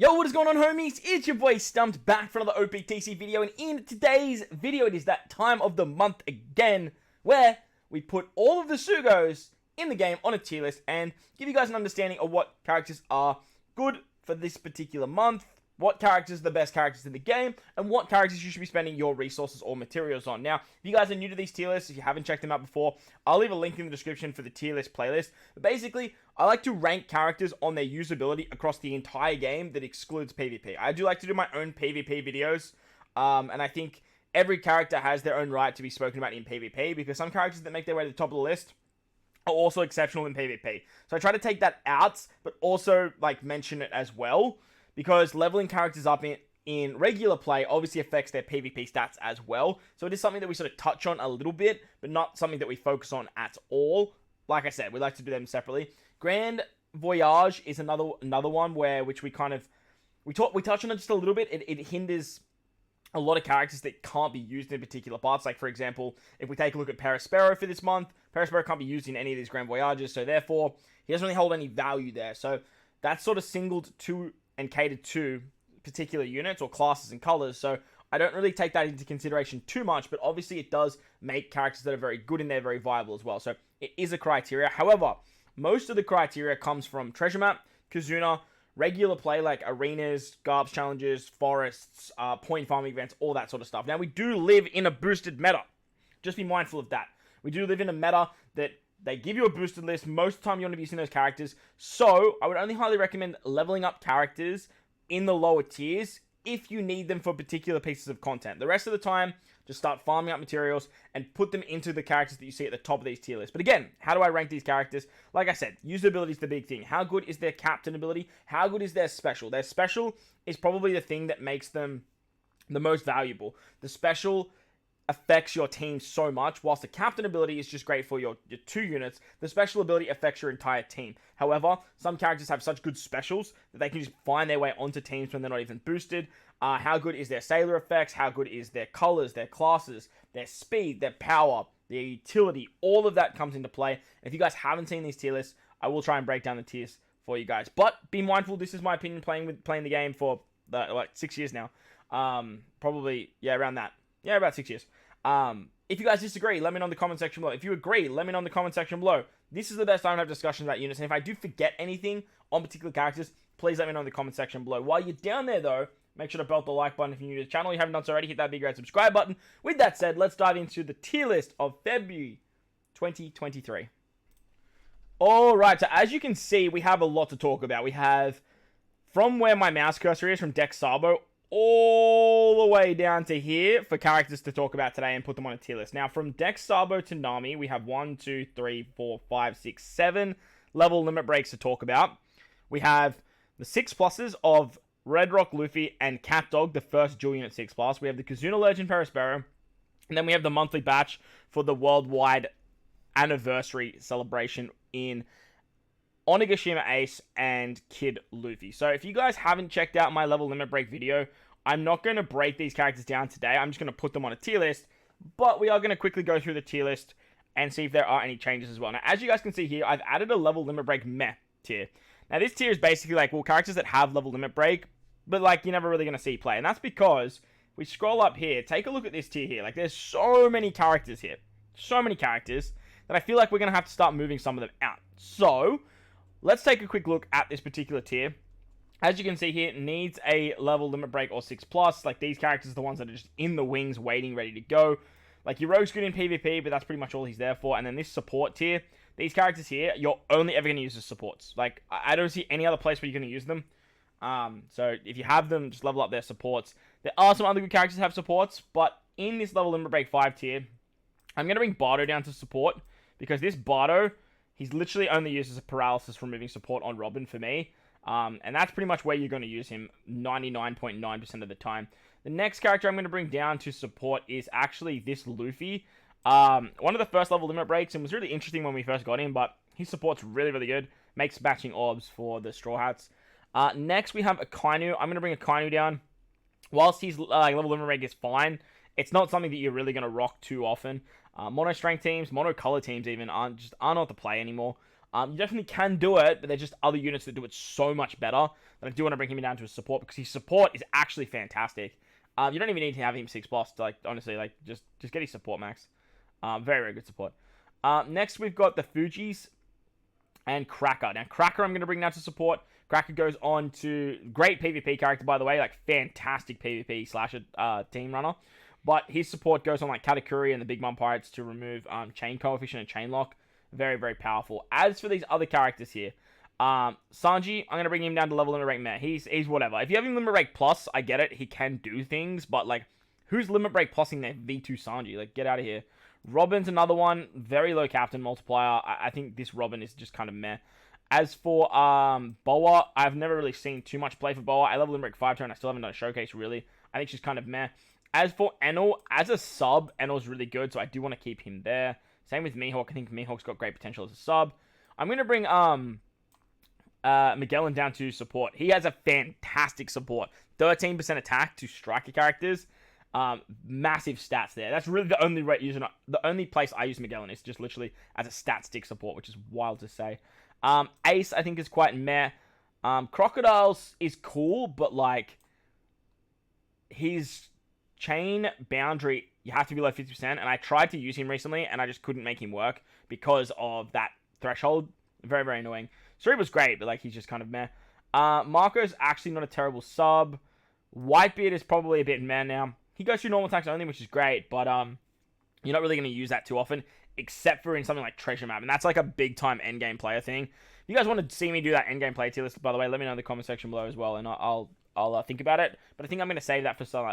Yo, what is going on, homies? It's your boy StumpD back for another OPTC video, and in today's video, it is that time of the month again, where we put all of the Sugos in the game on a tier list and give you guys an understanding of what characters are good for this particular month, what characters are the best characters in the game, and what characters you should be spending your resources or materials on. Now, if you guys are new to these tier lists, if you haven't checked them out before, I'll leave a link in the description for the tier list playlist. But basically, I like to rank characters on their usability across the entire game that excludes PvP. I do like to do my own PvP videos, and I think every character has their own right to be spoken about in PvP, because some characters that make their way to the top of the list are also exceptional in PvP. So I try to take that out, but also mention it as well, because leveling characters up in regular play obviously affects their PvP stats as well. So it is something that we sort of touch on a little bit, but not something that we focus on at all. Like I said, we like to do them separately. Grand Voyage is another one which we touch on it just a little bit. It hinders a lot of characters that can't be used in particular parts. Like, for example, if we take a look at Perospero for this month, Perospero can't be used in any of these Grand Voyages, so therefore, he doesn't really hold any value there. So that's sort of singled to and catered to particular units or classes and colors, so I don't really take that into consideration too much, but obviously it does make characters that are very good and they're very viable as well, so it is a criteria. However, most of the criteria comes from Treasure Map, Kizuna, regular play like arenas, garbs challenges, forests, point farming events, all that sort of stuff. Now, we do live in a boosted meta. Just be mindful of that. We do live in a meta that they give you a boosted list. Most of the time, you want to be using those characters. So, I would only highly recommend leveling up characters in the lower tiers if you need them for particular pieces of content. The rest of the time, just start farming up materials and put them into the characters that you see at the top of these tier lists. But again, how do I rank these characters? Like I said, usability is the big thing. How good is their captain ability? How good is their special? Their special is probably the thing that makes them the most valuable. The special affects your team so much, whilst the captain ability is just great for your two units. The special ability affects your entire team. However, some characters have such good specials that they can just find their way onto teams when they're not even boosted. How good is their sailor effects? How good is their colors, their classes, their speed, their power, their utility? All of that comes into play. And if you guys haven't seen these tier lists, I will try and break down the tiers for you guys. But be mindful, this is my opinion playing the game for 6 years now. Probably, around that. Yeah, about 6 years. If you guys disagree, let me know in the comment section below. If you agree, let me know in the comment section below. This is the best time to have discussions about units, and if I do forget anything on particular characters, please let me know in the comment section below. While you're down there, though, make sure to belt the like button if you're new to the channel. If you haven't done so already, hit that big red subscribe button. With that said, let's dive into the tier list of February 2023. Alright, so as you can see, we have a lot to talk about. We have, from where my mouse cursor is, from Dex Sabo, all the way down to here for characters to talk about today and put them on a tier list. Now, from Dex Sabo to Nami, we have 1, 2, 3, 4, 5, 6, 7 level limit breaks to talk about. We have the 6 pluses of Red Roc Luffy and Cat Dog, the first dual unit 6 plus. We have the Kizuna Legend Perospero. And then we have the monthly batch for the worldwide anniversary celebration in Onigashima Ace and Kid Luffy. So if you guys haven't checked out my level limit break video, I'm not going to break these characters down today. I'm just going to put them on a tier list, but we are going to quickly go through the tier list and see if there are any changes as well. Now, as you guys can see here, I've added a level limit break meh tier. Now, this tier is basically characters that have level limit break, but you're never really going to see play. And that's because if we scroll up here, take a look at this tier here. There's so many characters here. So many characters that I feel like we're going to have to start moving some of them out. So let's take a quick look at this particular tier. As you can see here, it needs a level limit break or 6 plus. These characters are the ones that are just in the wings, waiting, ready to go. Your Rogue's good in PvP, but that's pretty much all he's there for. And then this support tier, these characters here, you're only ever going to use as supports. I don't see any other place where you're going to use them. So if you have them, just level up their supports. There are some other good characters that have supports, but in this level limit break 5 tier, I'm going to bring Bardo down to support, because this Bardo, he's literally only used as a paralysis removing support on Robin for me. And that's pretty much where you're going to use him 99.9% of the time. The next character I'm going to bring down to support is actually this Luffy. One of the first level limit breaks, and was really interesting when we first got him, but his support's really, really good. Makes matching orbs for the Straw Hats. Next, we have Akainu. I'm going to bring Akainu down. Whilst his level limit break is fine, it's not something that you're really going to rock too often. Mono strength teams, mono color teams even aren't what to play anymore. You definitely can do it, but there's just other units that do it so much better that I do want to bring him down to his support, because his support is actually fantastic. You don't even need to have him 6+. Like, honestly, like, just get his support max. Very, very good support. Next, we've got the Fujis and Cracker. Now, Cracker I'm going to bring down to support. Cracker goes on to... Great PvP character, by the way. Like, fantastic PvP slasher team runner. But his support goes on, like, Katakuri and the Big Mom Pirates to remove chain coefficient and chain lock. Very, very powerful. As for these other characters here, Sanji, I'm going to bring him down to level limit break meh. He's whatever. If you have him limit break plus, I get it. He can do things, but, like, who's limit break plusing their V2 Sanji? Like, get out of here. Robin's another one. Very low captain multiplier. I think this Robin is just kind of meh. As for Boa, I've never really seen too much play for Boa. I level limit break 5 turn. I still haven't done a showcase, really. I think she's kind of meh. As for Enel, as a sub, Enel's really good, so I do want to keep him there. Same with Mihawk. I think Mihawk's got great potential as a sub. I'm going to bring Magellan down to support. He has a fantastic support. 13% attack to striker characters. Massive stats there. That's really the only place I use Magellan is just literally as a stat stick support, which is wild to say. Ace, I think, is quite meh. Crocodiles is cool, but, like, his chain boundary, you have to be below 50%, and I tried to use him recently, and I just couldn't make him work because of that threshold. Very, very annoying. Suri was great, but, like, he's just kind of meh. Marco's actually not a terrible sub. Whitebeard is probably a bit meh now. He goes through normal attacks only, which is great, but you're not really going to use that too often, except for in something like Treasure Map, and that's like a big-time endgame player thing. If you guys want to see me do that endgame player tier list, by the way, let me know in the comment section below as well, and I'll think about it. But I think I'm going to save that for some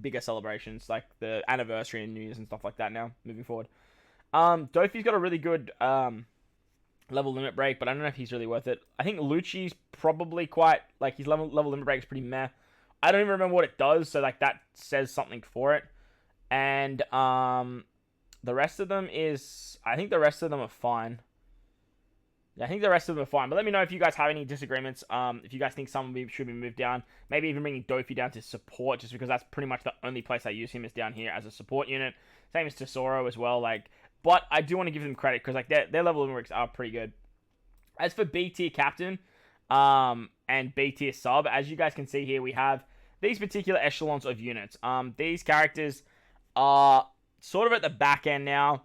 bigger celebrations, like the anniversary and New Year's and stuff like that now, moving forward. Dofi's got a really good level limit break, but I don't know if he's really worth it. I think Lucci's probably quite, like, his level limit break is pretty meh. I don't even remember what it does, so, like, that says something for it. And the rest of them is... I think the rest of them are fine. Yeah, I think the rest of them are fine. But let me know if you guys have any disagreements. If you guys think some should be moved down. Maybe even bringing Dofi down to support, just because that's pretty much the only place I use him is down here as a support unit. Same as Tesoro as well. Like, but I do want to give them credit, because, like, their level limits are pretty good. As for B tier captain and B tier sub, as you guys can see here, we have these particular echelons of units. These characters are sort of at the back end now.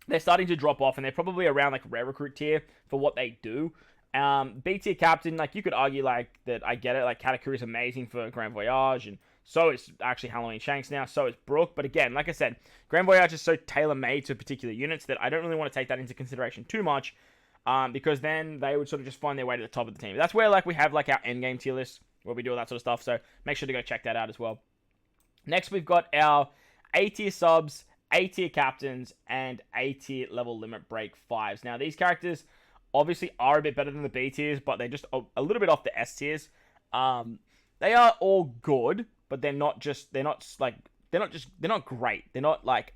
They're starting to drop off, and they're probably around, like, rare recruit tier for what they do. B tier captain, like, you could argue, like, that I get it. Like, Katakuri is amazing for Grand Voyage, and so is actually Halloween Shanks now. So is Brook. But again, like I said, Grand Voyage is so tailor-made to particular units that I don't really want to take that into consideration too much, because then they would sort of just find their way to the top of the team. That's where, like, we have, like, our endgame tier list, where we do all that sort of stuff. So make sure to go check that out as well. Next, we've got our A tier subs, A tier captains, and A tier level limit break 5s. Now, these characters obviously are a bit better than the B tiers, but they're just a little bit off the S tiers. They are all good, but they're not great. They're not, like,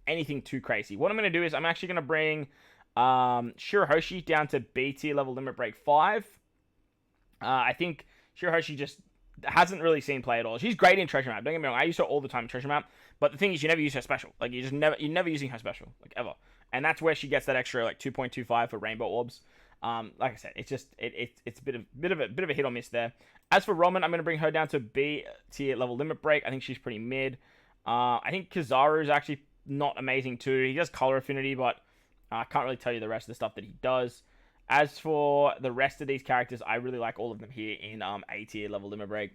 anything too crazy. What I'm going to do is I'm actually going to bring Shirahoshi down to B tier level limit break 5. I think Shirahoshi just hasn't really seen play at all. She's great in Treasure Map. Don't get me wrong. I use her all the time in Treasure Map. But the thing is, you never use her special. Like, you're never using her special, like, ever. And that's where she gets that extra, like, 2.25 for Rainbow Orbs. Like I said, it's just it's a bit of a hit or miss there. As for Roman, I'm gonna bring her down to B tier level limit break. I think she's pretty mid. I think Kizaru is actually not amazing too. He does color affinity, but I can't really tell you the rest of the stuff that he does. As for the rest of these characters, I really like all of them here in A tier level limit break.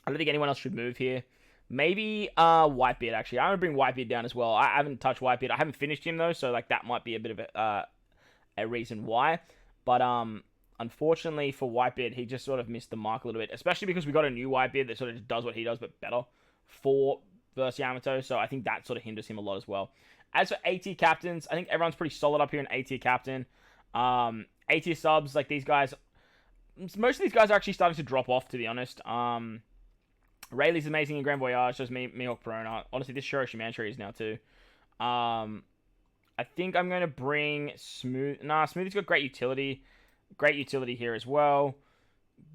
I don't think anyone else should move here. Maybe Whitebeard, actually. I'm going to bring Whitebeard down as well. I haven't touched Whitebeard. I haven't finished him, though, so, like, that might be a bit of a reason why. But unfortunately for Whitebeard, he just sort of missed the mark a little bit, especially because we got a new Whitebeard that sort of just does what he does, but better for versus Yamato, so I think that sort of hinders him a lot as well. As for A tier captains, I think everyone's pretty solid up here in A tier captain. A tier subs, like, these guys, most of these guys are actually starting to drop off, to be honest. Rayleigh's amazing in Grand Voyage, so is Mihawk Perona. Honestly, this Shiroshi Manchuri is now too. I think I'm going to bring Smooth. Nah, Smoothie's got great utility. Great utility here as well.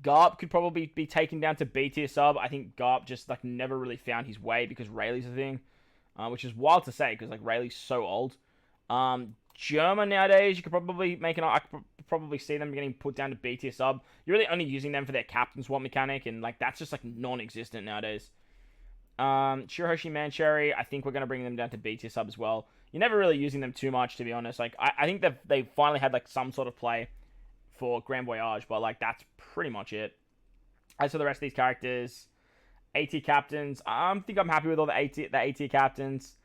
Garp could probably be taken down to B tier sub. I think Garp just, like, never really found his way because Rayleigh's a thing. Which is wild to say because, like, Rayleigh's so old. Germa nowadays, you could probably I could probably see them getting put down to B tier sub. You're really only using them for their captain swap mechanic, and like that's just like non-existent nowadays. Shirohoshi Mancherry, I think we're gonna bring them down to B tier sub as well. You're never really using them too much, to be honest. Like I think they finally had like some sort of play for Grand Voyage, but like that's pretty much it. As for the rest of these characters, A tier captains, I think I'm happy with all the A tier captains.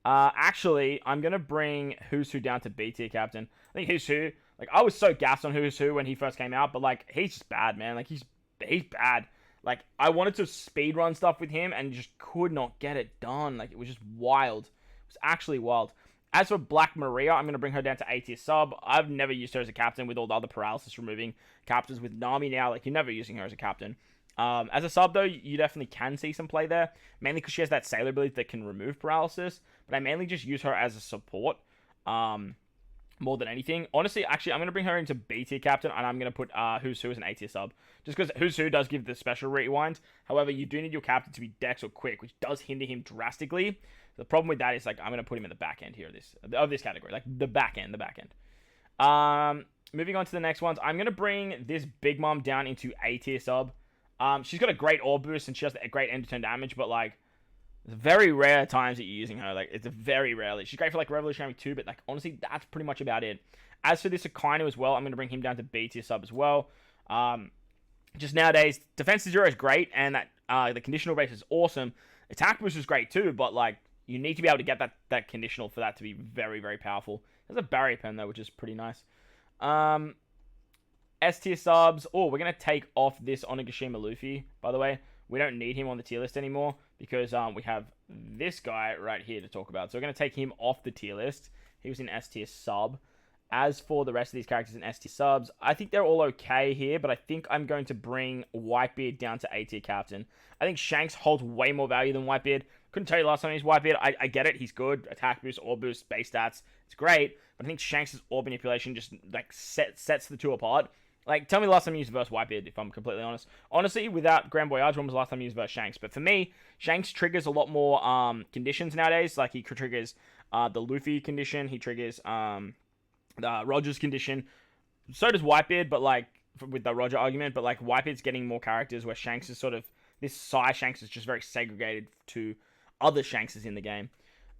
Actually, I'm gonna bring Who's Who down to B tier captain. I think Who's Who, like I was so gassed on Who's Who when he first came out, but like he's just bad, man. Like he's bad. Like I wanted to speedrun stuff with him and just could not get it done. Like it was just wild. It was actually wild. As for Black Maria, I'm gonna bring her down to A tier sub. I've never used her as a captain with all the other paralysis removing captains with Nami now. Like you're never using her as a captain. As a sub, though, you definitely can see some play there. Mainly because she has that sailor ability that can remove paralysis. But I mainly just use her as a support. More than anything. Honestly, actually, I'm going to bring her into B tier captain. And I'm going to put Who's Who as an A tier sub. Just because Who's Who does give the special rewind. However, you do need your captain to be Dex or Quick. Which does hinder him drastically. The problem with that is, like, I'm going to put him in the back end here of this category. Like, the back end. Moving on to the next ones. I'm going to bring this Big Mom down into A tier sub. She's got a great orb boost and she has a great end to turn damage, but like, it's very rare times that you're using her. Like, it's very rarely. She's great for like Revolutionary 2, but like, honestly, that's pretty much about it. As for this Akainu as well, I'm going to bring him down to B tier sub as well. Just nowadays, Defense 0 is great, and that the conditional base is awesome. Attack boost is great too, but like, you need to be able to get that conditional for that to be very, very powerful. There's a barrier pen though, which is pretty nice. S tier subs. Oh, we're going to take off this Onigashima Luffy, by the way. We don't need him on the tier list anymore because we have this guy right here to talk about. So we're going to take him off the tier list. He was in S tier sub. As for the rest of these characters in S tier subs, I think they're all okay here, but I think I'm going to bring Whitebeard down to A tier captain. I think Shanks holds way more value than Whitebeard. Couldn't tell you last time he's Whitebeard. I get it. He's good. Attack boost, orb boost, base stats. It's great. But I think Shanks' orb manipulation just like sets the two apart. Like, tell me the last time you used versus Whitebeard, if I'm completely honest. Honestly, without Grand Voyage, when was the last time you used versus Shanks? But for me, Shanks triggers a lot more conditions nowadays. Like, he triggers the Luffy condition. He triggers the Roger's condition. So does Whitebeard, but like, with the Roger argument. But like, Whitebeard's getting more characters where Shanks is sort of... This Psy Shanks is just very segregated to other Shankses in the game.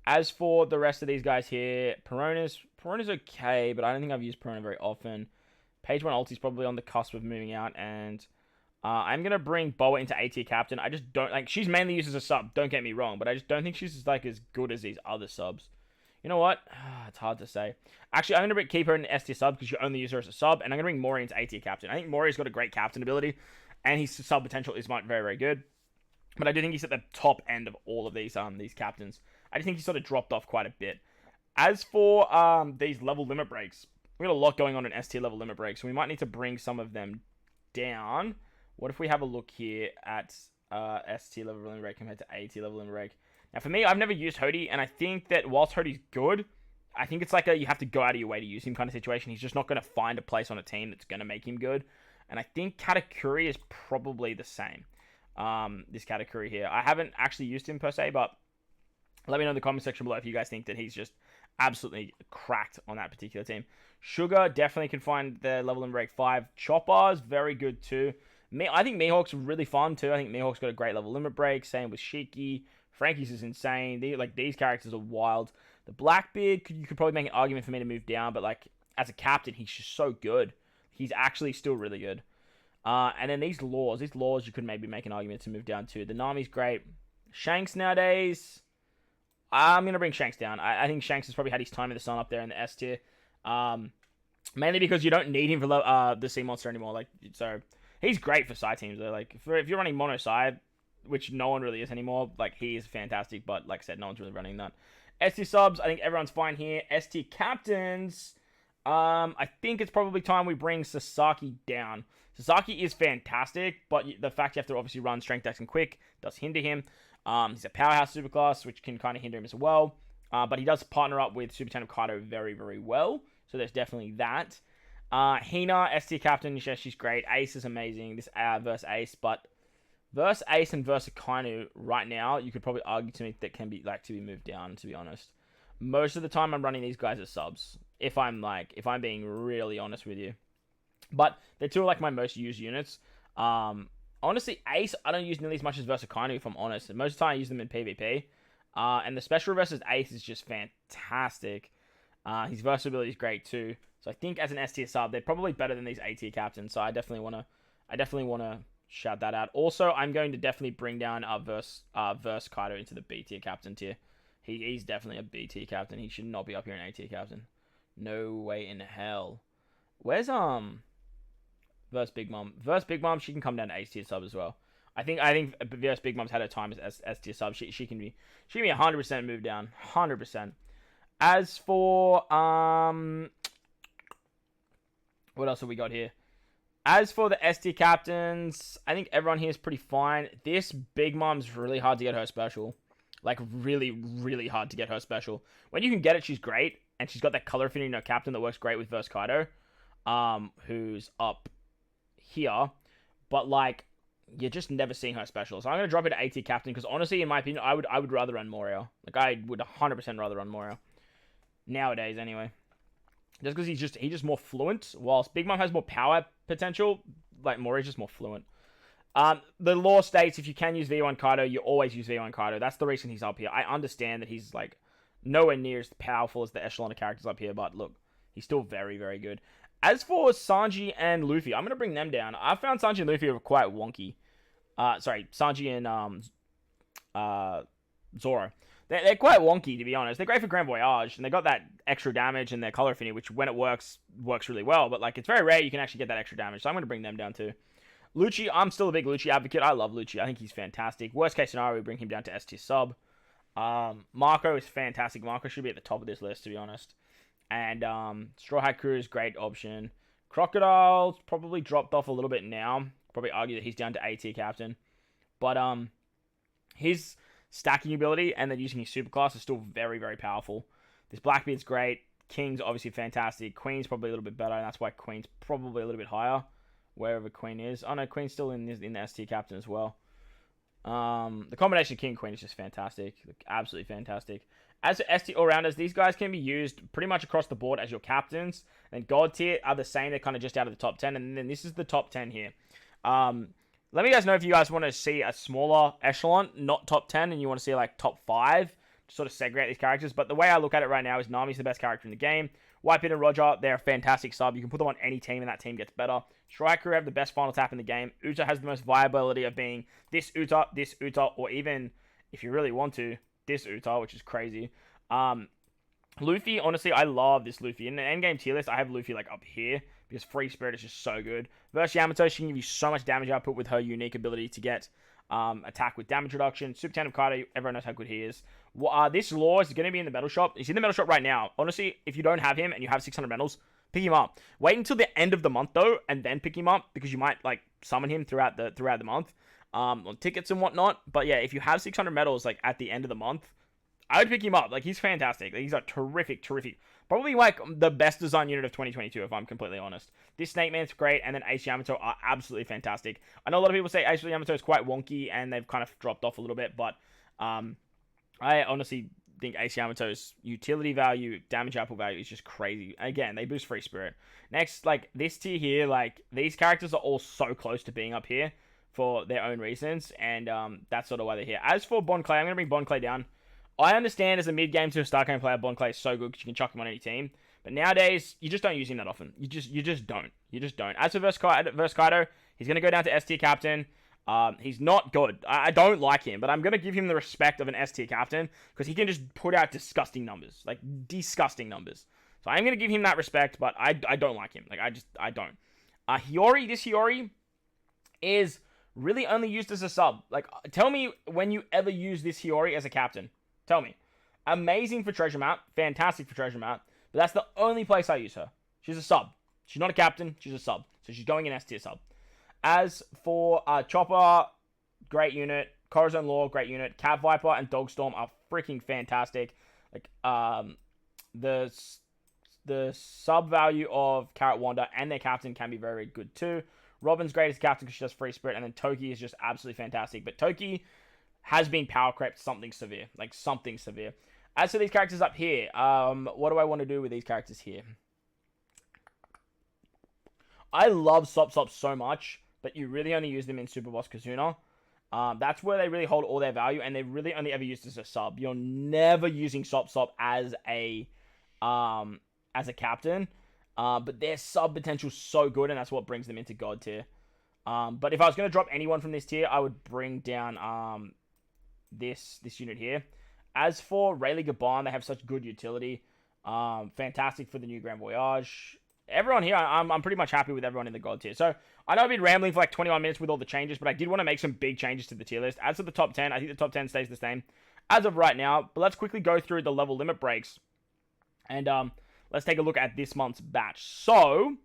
As for the rest of these guys here, Perona's okay, but I don't think I've used Perona very often. Page 1 ulti's probably on the cusp of moving out, and I'm going to bring Boa into A tier captain. I just don't, like, she's mainly used as a sub, don't get me wrong, but I just don't think she's, like, as good as these other subs. You know what? It's hard to say. Actually, I'm going to keep her in S tier sub, because you only use her as a sub, and I'm going to bring Mori into A tier captain. I think Mori's got a great captain ability, and his sub potential is very, very good. But I do think he's at the top end of all of these captains. I just think he sort of dropped off quite a bit. As for these level limit breaks, we got a lot going on in S tier level limit breaks, so we might need to bring some of them down. What if we have a look here at S tier level limit break compared to A tier level limit break? Now, for me, I've never used Hody, and I think that whilst Hody's good, I think it's like you have to go out of your way to use him kind of situation. He's just not going to find a place on a team that's going to make him good. And I think Katakuri is probably the same. This Katakuri here. I haven't actually used him per se, but let me know in the comment section below if you guys think that he's just absolutely cracked on that particular team. Sugar definitely can find the level in break 5. Chopper's very good too. I think Mihawk's really fun too. I think Mihawk's got a great level limit break. Same with Shiki. Frankie's is insane. These characters are wild. The Blackbeard, you could probably make an argument for me to move down, but like as a captain, he's just so good. He's actually still really good. And then these laws you could maybe make an argument to move down too. The Nami's great. Shanks nowadays, I'm going to bring Shanks down. I think Shanks has probably had his time in the sun up there in the S tier. Mainly because you don't need him for the Sea Monster anymore. Like, so he's great for Psy teams though. Like, if you're running Mono Psy, which no one really is anymore, like, he is fantastic. But like I said, no one's really running that. S tier subs, I think everyone's fine here. S tier captains, I think it's probably time we bring Sasaki down. Sasaki is fantastic, but the fact you have to obviously run Strength, Dex, and Quick does hinder him. He's a powerhouse superclass, which can kind of hinder him as well. But he does partner up with Super Tandem Kaido very, very well. So there's definitely that. Hina, S tier captain, yeah, she's great. Ace is amazing. This versus Ace, but versus Ace and versus Akainu right now, you could probably argue to me that can be like to be moved down, to be honest. Most of the time I'm running these guys as subs. if I'm being really honest with you. But they're two of like my most used units. Honestly, Ace, I don't use nearly as much as Versailles, if I'm honest. Most of the time, I use them in PvP. And the special versus Ace is just fantastic. His versatility is great too. So I think as an S tier sub, they're probably better than these A tier captains. So I definitely wanna shout that out. Also, I'm going to definitely bring down Verse Kaido into the B tier captain tier. He's definitely a B tier captain. He should not be up here in A tier captain. No way in hell. Where's Verse Big Mom? Verse Big Mom, she can come down to A tier sub as well. I think Verse Big Mom's had her time as S tier sub. She can be 100% moved down. 100%. As for what else have we got here? As for the S tier captains, I think everyone here is pretty fine. This Big Mom's really hard to get her special. Like, really, really hard to get her special. When you can get it, she's great. And she's got that color affinity in her captain that works great with Verse Kaido. Who's up here. But, like, you're just never seeing her special. So I'm going to drop it to A tier captain. Because, honestly, in my opinion, I would rather run Morio. Like, I would 100% rather run Morio. Nowadays, anyway. Just because he's just more fluent. Whilst Big Mom has more power potential, like, Morio's just more fluent. The law states if you can use V1 Kaido, you always use V1 Kaido. That's the reason he's up here. I understand that he's, like, nowhere near as powerful as the echelon of characters up here, but look, he's still very, very good. As for Sanji and Luffy, I'm going to bring them down. I found Sanji and Luffy are quite wonky. Sanji and Zoro. They're quite wonky, to be honest. They're great for Grand Voyage, and they got that extra damage in their color affinity, which when it works really well, but, like, it's very rare you can actually get that extra damage, so I'm going to bring them down too. Lucci, I'm still a big Lucci advocate. I love Lucci. I think he's fantastic. Worst case scenario, we bring him down to S tier sub. Marco is fantastic. Marco should be at the top of this list, to be honest. And Straw Hat Crew is a great option. Crocodile's probably dropped off a little bit now. Probably argue that he's down to A tier captain. But his stacking ability and then using his superclass is still very, very powerful. This Blackbeard's great. King's obviously fantastic. Queen's probably a little bit better, and that's why Queen's probably a little bit higher. Wherever Queen is. Oh no, Queen's still in the S tier captain as well. The combination of King and Queen is just fantastic. Absolutely fantastic. As for S tier all-rounders, these guys can be used pretty much across the board as your captains. And God tier are the same. They're kind of just out of the top 10. And then this is the top 10 here. Let me guys know if you guys want to see a smaller echelon, not top 10, and you want to see like top 5 to sort of segregate these characters. But the way I look at it right now is Nami's the best character in the game. Whitebeard and Roger, they're a fantastic sub. You can put them on any team and that team gets better. Striker have the best final tap in the game. Uta has the most viability of being this Uta, or even, if you really want to, this Uta, which is crazy. Luffy, honestly, I love this Luffy. In the endgame tier list, I have Luffy like up here because Free Spirit is just so good. Versus Yamato, she can give you so much damage output with her unique ability to get attack with damage reduction. Super 10 of Kaido, everyone knows how good he is. This Law is going to be in the metal shop. He's in the metal shop right now. Honestly, if you don't have him and you have 600 metals, pick him up. Wait until the end of the month though, and then pick him up because you might like summon him throughout the month on tickets and whatnot. But yeah, if you have 600 metals like at the end of the month, I would pick him up. Like, he's fantastic. He's a terrific. Probably like the best design unit of 2022, if I'm completely honest. This Snake Man's great, and then Ace Yamato are absolutely fantastic. I know a lot of people say Ace Yamato is quite wonky, and they've kind of dropped off a little bit, but I honestly think Ace Yamato's utility value, damage output value is just crazy. Again, they boost Free Spirit. Next, like, this tier here, like, these characters are all so close to being up here for their own reasons, and that's sort of why they're here. As for Bon Clay, I'm going to bring Bon Clay down. I understand as a mid-game to a start game player, Bon Clay is so good because you can chuck him on any team. But nowadays, you just don't use him that often. You just don't. As for Verse Kaido, he's going to go down to S-tier captain. He's not good. I don't like him, but I'm going to give him the respect of an S-tier captain because he can just put out disgusting numbers. Like, disgusting numbers. So I'm going to give him that respect, but I don't like him. Like, I don't. Hiyori, this Hiyori is really only used as a sub. Like, tell me when you ever use this Hiyori as a captain. Tell me. Amazing for treasure map. Fantastic for treasure map. But that's the only place I use her. She's a sub. She's not a captain. She's a sub. So she's going in S tier sub. As for Chopper, great unit. Corazon Law, great unit. Cat Viper and Dogstorm are freaking fantastic. Like, the sub value of Carrot Wanda and their captain can be very, very good too. Robin's great as captain because she does Free Spirit. And then Toki is just absolutely fantastic. But Toki has been power crept something severe. As for these characters up here, what do I want to do with these characters here? I love Sop so much, but you really only use them in Super Boss Kazuna. That's where they really hold all their value, and they're really only ever used as a sub. You're never using Sop as a captain, but their sub potential's so good, and that's what brings them into God tier. But if I was going to drop anyone from this tier, I would bring down this unit here. As for Rayleigh Gaban, they have such good utility. Fantastic for the new Grand Voyage. Everyone here, I'm pretty much happy with everyone in the God tier. So, I know I've been rambling for like 21 minutes with all the changes, but I did want to make some big changes to the tier list. As for the top 10, I think the top 10 stays the same as of right now. But let's quickly go through the level limit breaks. And let's take a look at this month's batch. So,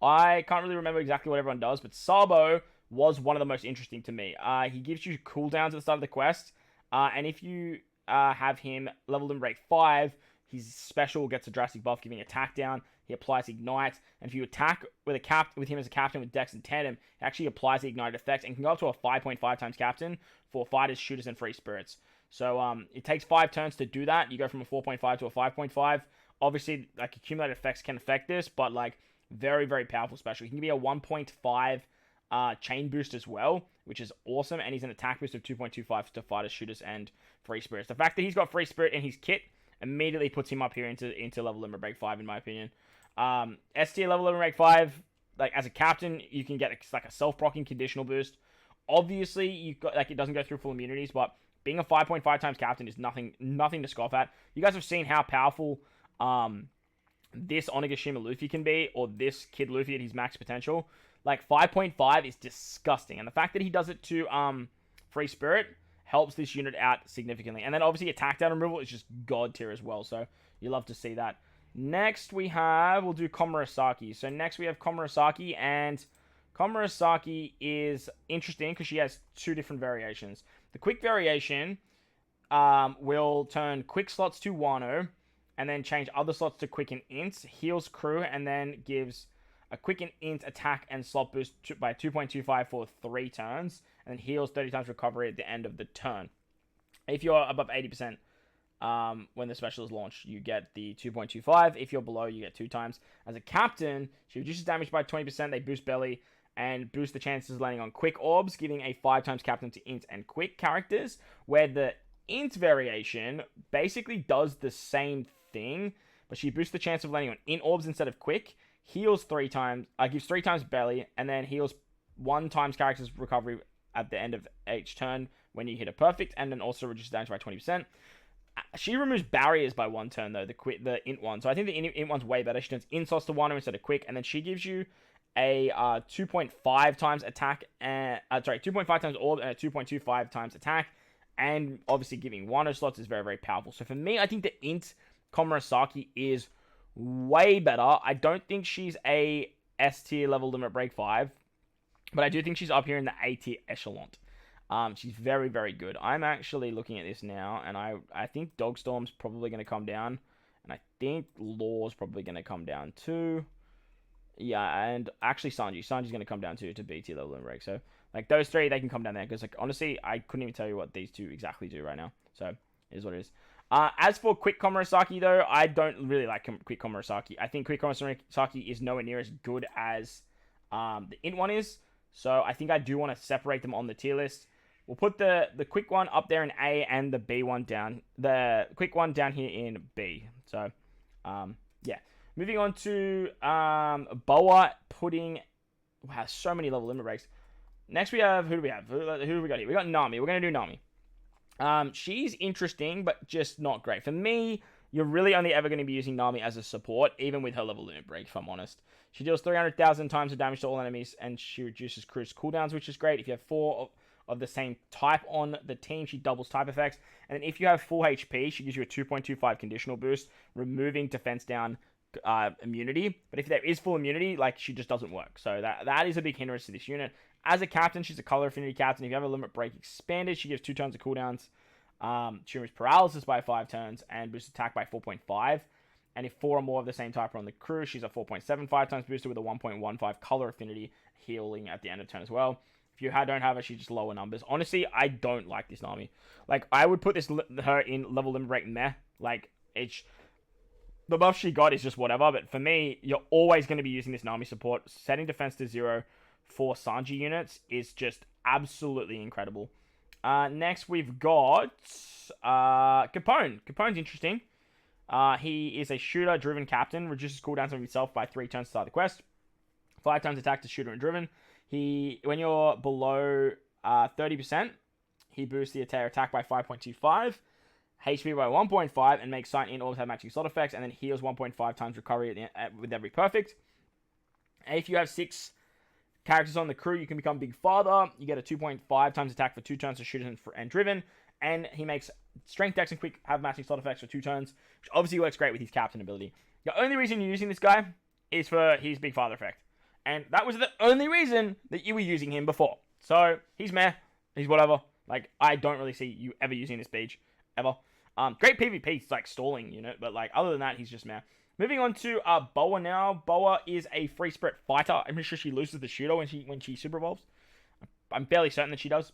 I can't really remember exactly what everyone does, but Sabo was one of the most interesting to me. He gives you cooldowns at the start of the quest. And if you have him level limit break 5, his special gets a drastic buff, giving attack down. He applies Ignite, and if you attack with him as a captain with Dex and Tandem, he actually applies the Ignited effect and can go up to a 5.5 times captain for fighters, shooters, and free spirits. So it takes 5 turns to do that. You go from a 4.5 to a 5.5. Obviously, like accumulated effects can affect this, but like very, very powerful special. He can be a 1.5 chain boost as well, which is awesome, and he's an attack boost of 2.25 to fighters, shooters, and free spirits. The fact that he's got free spirit in his kit immediately puts him up here into level limit break 5, in my opinion. S tier level limit break 5, like as a captain, you can get like a self-proccing conditional boost. Obviously, it doesn't go through full immunities, but being a 5.5 times captain is nothing to scoff at. You guys have seen how powerful this Onigashima Luffy can be, or this Kid Luffy at his max potential. Like 5.5 is disgusting, and the fact that he does it to free spirit helps this unit out significantly. And then obviously attack down removal is just god tier as well, so you love to see that. Next we'll do Komurasaki. So next we have Komurasaki, and Komurasaki is interesting because she has 2 different variations. The quick variation will turn quick slots to Wano, and then change other slots to quick and int, heals crew, and then gives a quick and int attack and slot boost by 2.25 for 3 turns, and then heals 30 times recovery at the end of the turn. If you're above 80%, when the special is launched, you get the 2.25. If you're below, you get 2 times. As a captain, she reduces damage by 20%, they boost belly, and boost the chances of landing on quick orbs, giving a 5 times captain to int and quick characters, where the int variation basically does the same thing, but she boosts the chance of landing on int orbs instead of quick, heals 3 times, gives 3 times belly, and then heals 1 times character's recovery at the end of each turn when you hit a perfect, and then also reduces damage by 20%. She removes barriers by 1 turn, though, the int one. So I think the int one's way better. She turns insots to 1 instead of quick, and then she gives you a 2.5 times attack, 2.5 times orb, and a 2.25 times attack, and obviously giving Wano slots is very, very powerful. So for me, I think the int Komurasaki is way better. I don't think she's a S tier level limit break 5, but I do think she's up here in the A tier echelon. She's very, very good. I'm actually looking at this now, and I think Dogstorm's probably going to come down, and I think Law's probably going to come down too. Yeah, and actually Sanji's going to come down to B tier level limit break. So like those 3, they can come down there, because like honestly, I couldn't even tell you what these 2 exactly do right now. So it is what it is. As for Quick Komurasaki, though, I don't really like Quick Komurasaki. I think Quick Komurasaki is nowhere near as good as the int one is. So I think I do want to separate them on the tier list. We'll put the quick one up there in A, and the B one down, the quick one down here in B. So, yeah. Moving on to Boa putting, wow, so many level limit breaks. Next we have, who do we have? Who do we got here? We got Nami. We're going to do Nami. She's interesting, but just not great. For me, you're really only ever going to be using Nami as a support, even with her level limit break, if I'm honest. She deals 300,000 times of damage to all enemies, and she reduces crew's cooldowns, which is great. If you have 4 of the same type on the team, she doubles type effects. And then if you have full HP, she gives you a 2.25 conditional boost, removing defense down immunity. But if there is full immunity, like, she just doesn't work. So that is a big hindrance to this unit. As a captain, she's a color affinity captain. If you have a limit break expanded, she gives 2 turns of cooldowns. She removes paralysis by 5 turns and boosts attack by 4.5. And if 4 or more of the same type are on the crew, she's a 4.75 times booster with a 1.15 color affinity, healing at the end of turn as well. If you don't have her, she's just lower numbers. Honestly, I don't like this Nami. Like, I would put her in level limit break meh. Like, it's... The buff she got is just whatever, but for me, you're always going to be using this Nami support. Setting defense to 0 for Sanji units is just absolutely incredible. Next, we've got Capone. Capone's interesting. He is a shooter-driven captain. Reduces cooldowns of himself by 3 turns to start the quest. 5 times attack to shooter and driven. When you're below 30%, he boosts the attack by 5.25. HP by 1.5 and makes sight in orbs have matching slot effects, and then heals 1.5 times recovery with every perfect. And if you have 6 characters on the crew, you can become Big Father. You get a 2.5 times attack for 2 turns to shooters and driven, and he makes strength, dex, and quick have matching slot effects for 2 turns, which obviously works great with his captain ability. The only reason you're using this guy is for his Big Father effect, and that was the only reason that you were using him before. So he's meh, he's whatever. Like, I don't really see you ever using this beach ever. Great PvP, it's like stalling unit, but like other than that, he's just meh. Moving on to Boa now. Boa is a free spirit fighter. I'm pretty sure she loses the shooter when she super evolves. I'm fairly certain that she does.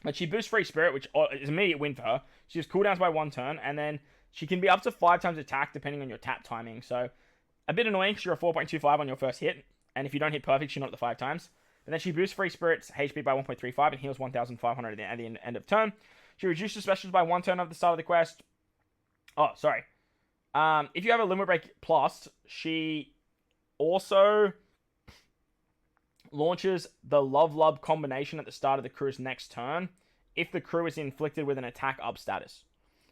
But she boosts free spirit, which is an immediate win for her. She has cooldowns by 1 turn, and then she can be up to 5 times attack depending on your tap timing. So a bit annoying because you're a 4.25 on your first hit, and if you don't hit perfect, you're not at the 5 times. But then she boosts free spirit's HP by 1.35 and heals 1,500 at the end of turn. She reduces specials by 1 turn at the start of the quest. Oh, sorry. If you have a Limit Break Plus, she also launches the Love combination at the start of the crew's next turn if the crew is inflicted with an attack up status.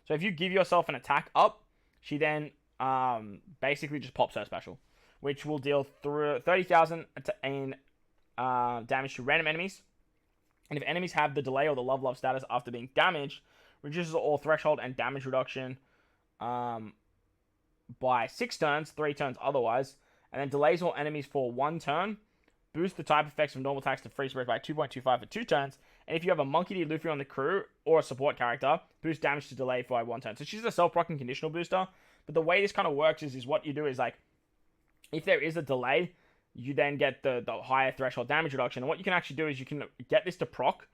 So if you give yourself an attack up, she then basically just pops her special, which will deal through 30,000 in damage to random enemies. And if enemies have the delay or the love status after being damaged, reduces all threshold and damage reduction by 6 turns, 3 turns otherwise, and then delays all enemies for 1 turn, boost the type effects of normal attacks to free spirit by 2.25 for 2 turns, and if you have a Monkey D. Luffy on the crew, or a support character, boost damage to delay by 1 turn. So she's a self-proccing conditional booster, but the way this kind of works is what you do is, like, if there is a delay, you then get the higher threshold damage reduction. And what you can actually do is you can get this to proc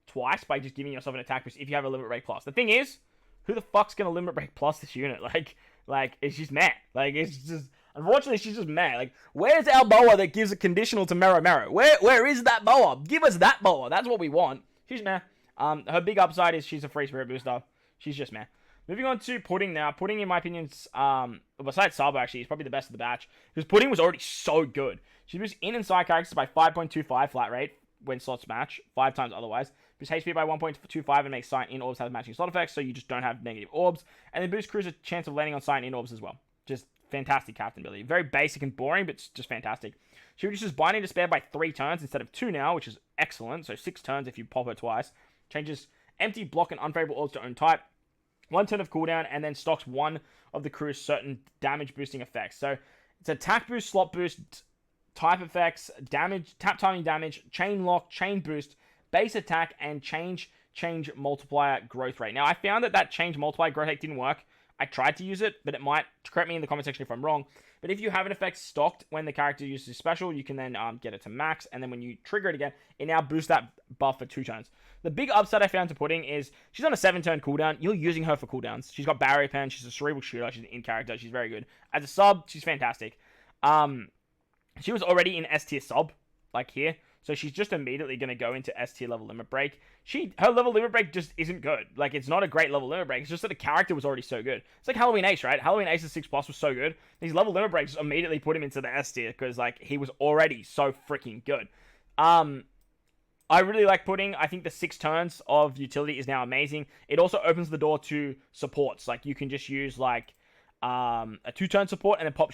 twice by just giving yourself an attack boost if you have a Limit Break Plus. The thing is, who the fuck's gonna Limit Break Plus this unit? Like it's just meh. Like, it's just... Unfortunately, she's just meh. Like, where's our Boa that gives a conditional to Mero Mero? Where is that Boa? Give us that Boa. That's what we want. She's meh. Her big upside is she's a free spirit booster. She's just meh. Moving on to Pudding now. Pudding, in my opinion, besides Sabo, actually, is probably the best of the batch. Because Pudding was already so good. She boosts in and side characters by 5.25 flat rate when slots match, 5 times otherwise. Boosts HP by 1.25 and makes sight in orbs have matching slot effects, so you just don't have negative orbs. And then boosts crews a chance of landing on sight in orbs as well. Just fantastic captain ability. Very basic and boring, but just fantastic. She reduces Binding Despair by 3 turns instead of 2 now, which is excellent. So 6 turns if you pop her twice. Changes empty, block, and unfavorable orbs to own type. 1 turn of cooldown, and then stocks 1 of the crew's certain damage boosting effects. So it's attack boost, slot boost, type effects, damage, tap timing damage, chain lock, chain boost, base attack, and change multiplier growth rate. Now, I found that change multiplier growth rate didn't work. I tried to use it, but it might. Correct me in the comment section if I'm wrong. But if you have an effect stocked when the character uses special, you can then get it to max, and then when you trigger it again, it now boosts that buff for 2 turns. The big upside I found to Pudding is she's on a 7-turn cooldown. You're using her for cooldowns. She's got Barrier Pen. She's a cerebral shooter. She's an in-character. She's very good. As a sub, she's fantastic. She was already in S-tier sub, like here. So she's just immediately going to go into S-tier level limit break. Her level limit break just isn't good. Like, it's not a great level limit break. It's just that the character was already so good. It's like Halloween Ace, right? Halloween Ace's 6+ was so good. These level limit breaks immediately put him into the S-tier because, like, he was already so freaking good. I really like Pudding. I think the 6 turns of utility is now amazing. It also opens the door to supports. Like, you can just use, like, a 2-turn support and then pop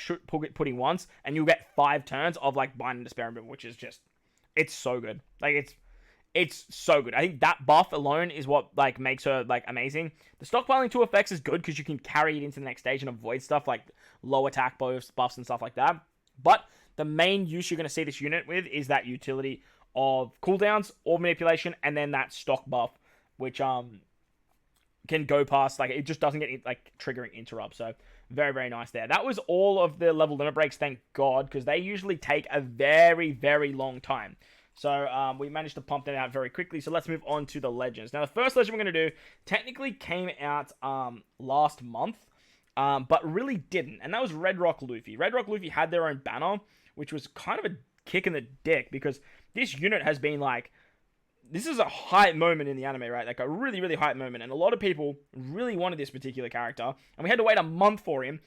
Pudding once, and you'll get 5 turns of, like, Bind and Despair, which is just... It's so good. Like, it's so good. I think that buff alone is what, like, makes her, like, amazing. The stockpiling 2 effects is good because you can carry it into the next stage and avoid stuff like low attack buffs and stuff like that. But the main use you're going to see this unit with is that utility of cooldowns, orb manipulation, and then that stock buff, which can go past, like, it just doesn't get, like, triggering interrupts. So very, very nice there. That was all of the level limit breaks, thank God, because they usually take a very, very long time. So we managed to pump that out very quickly. So let's move on to the legends. Now, the first legend we're going to do technically came out last month, but really didn't. And that was Roc Luffy. Roc Luffy had their own banner, which was kind of a kick in the dick because this unit has been like, this is a hype moment in the anime, right? Like a really, really hype moment. And a lot of people really wanted this particular character. And we had to wait a month for him.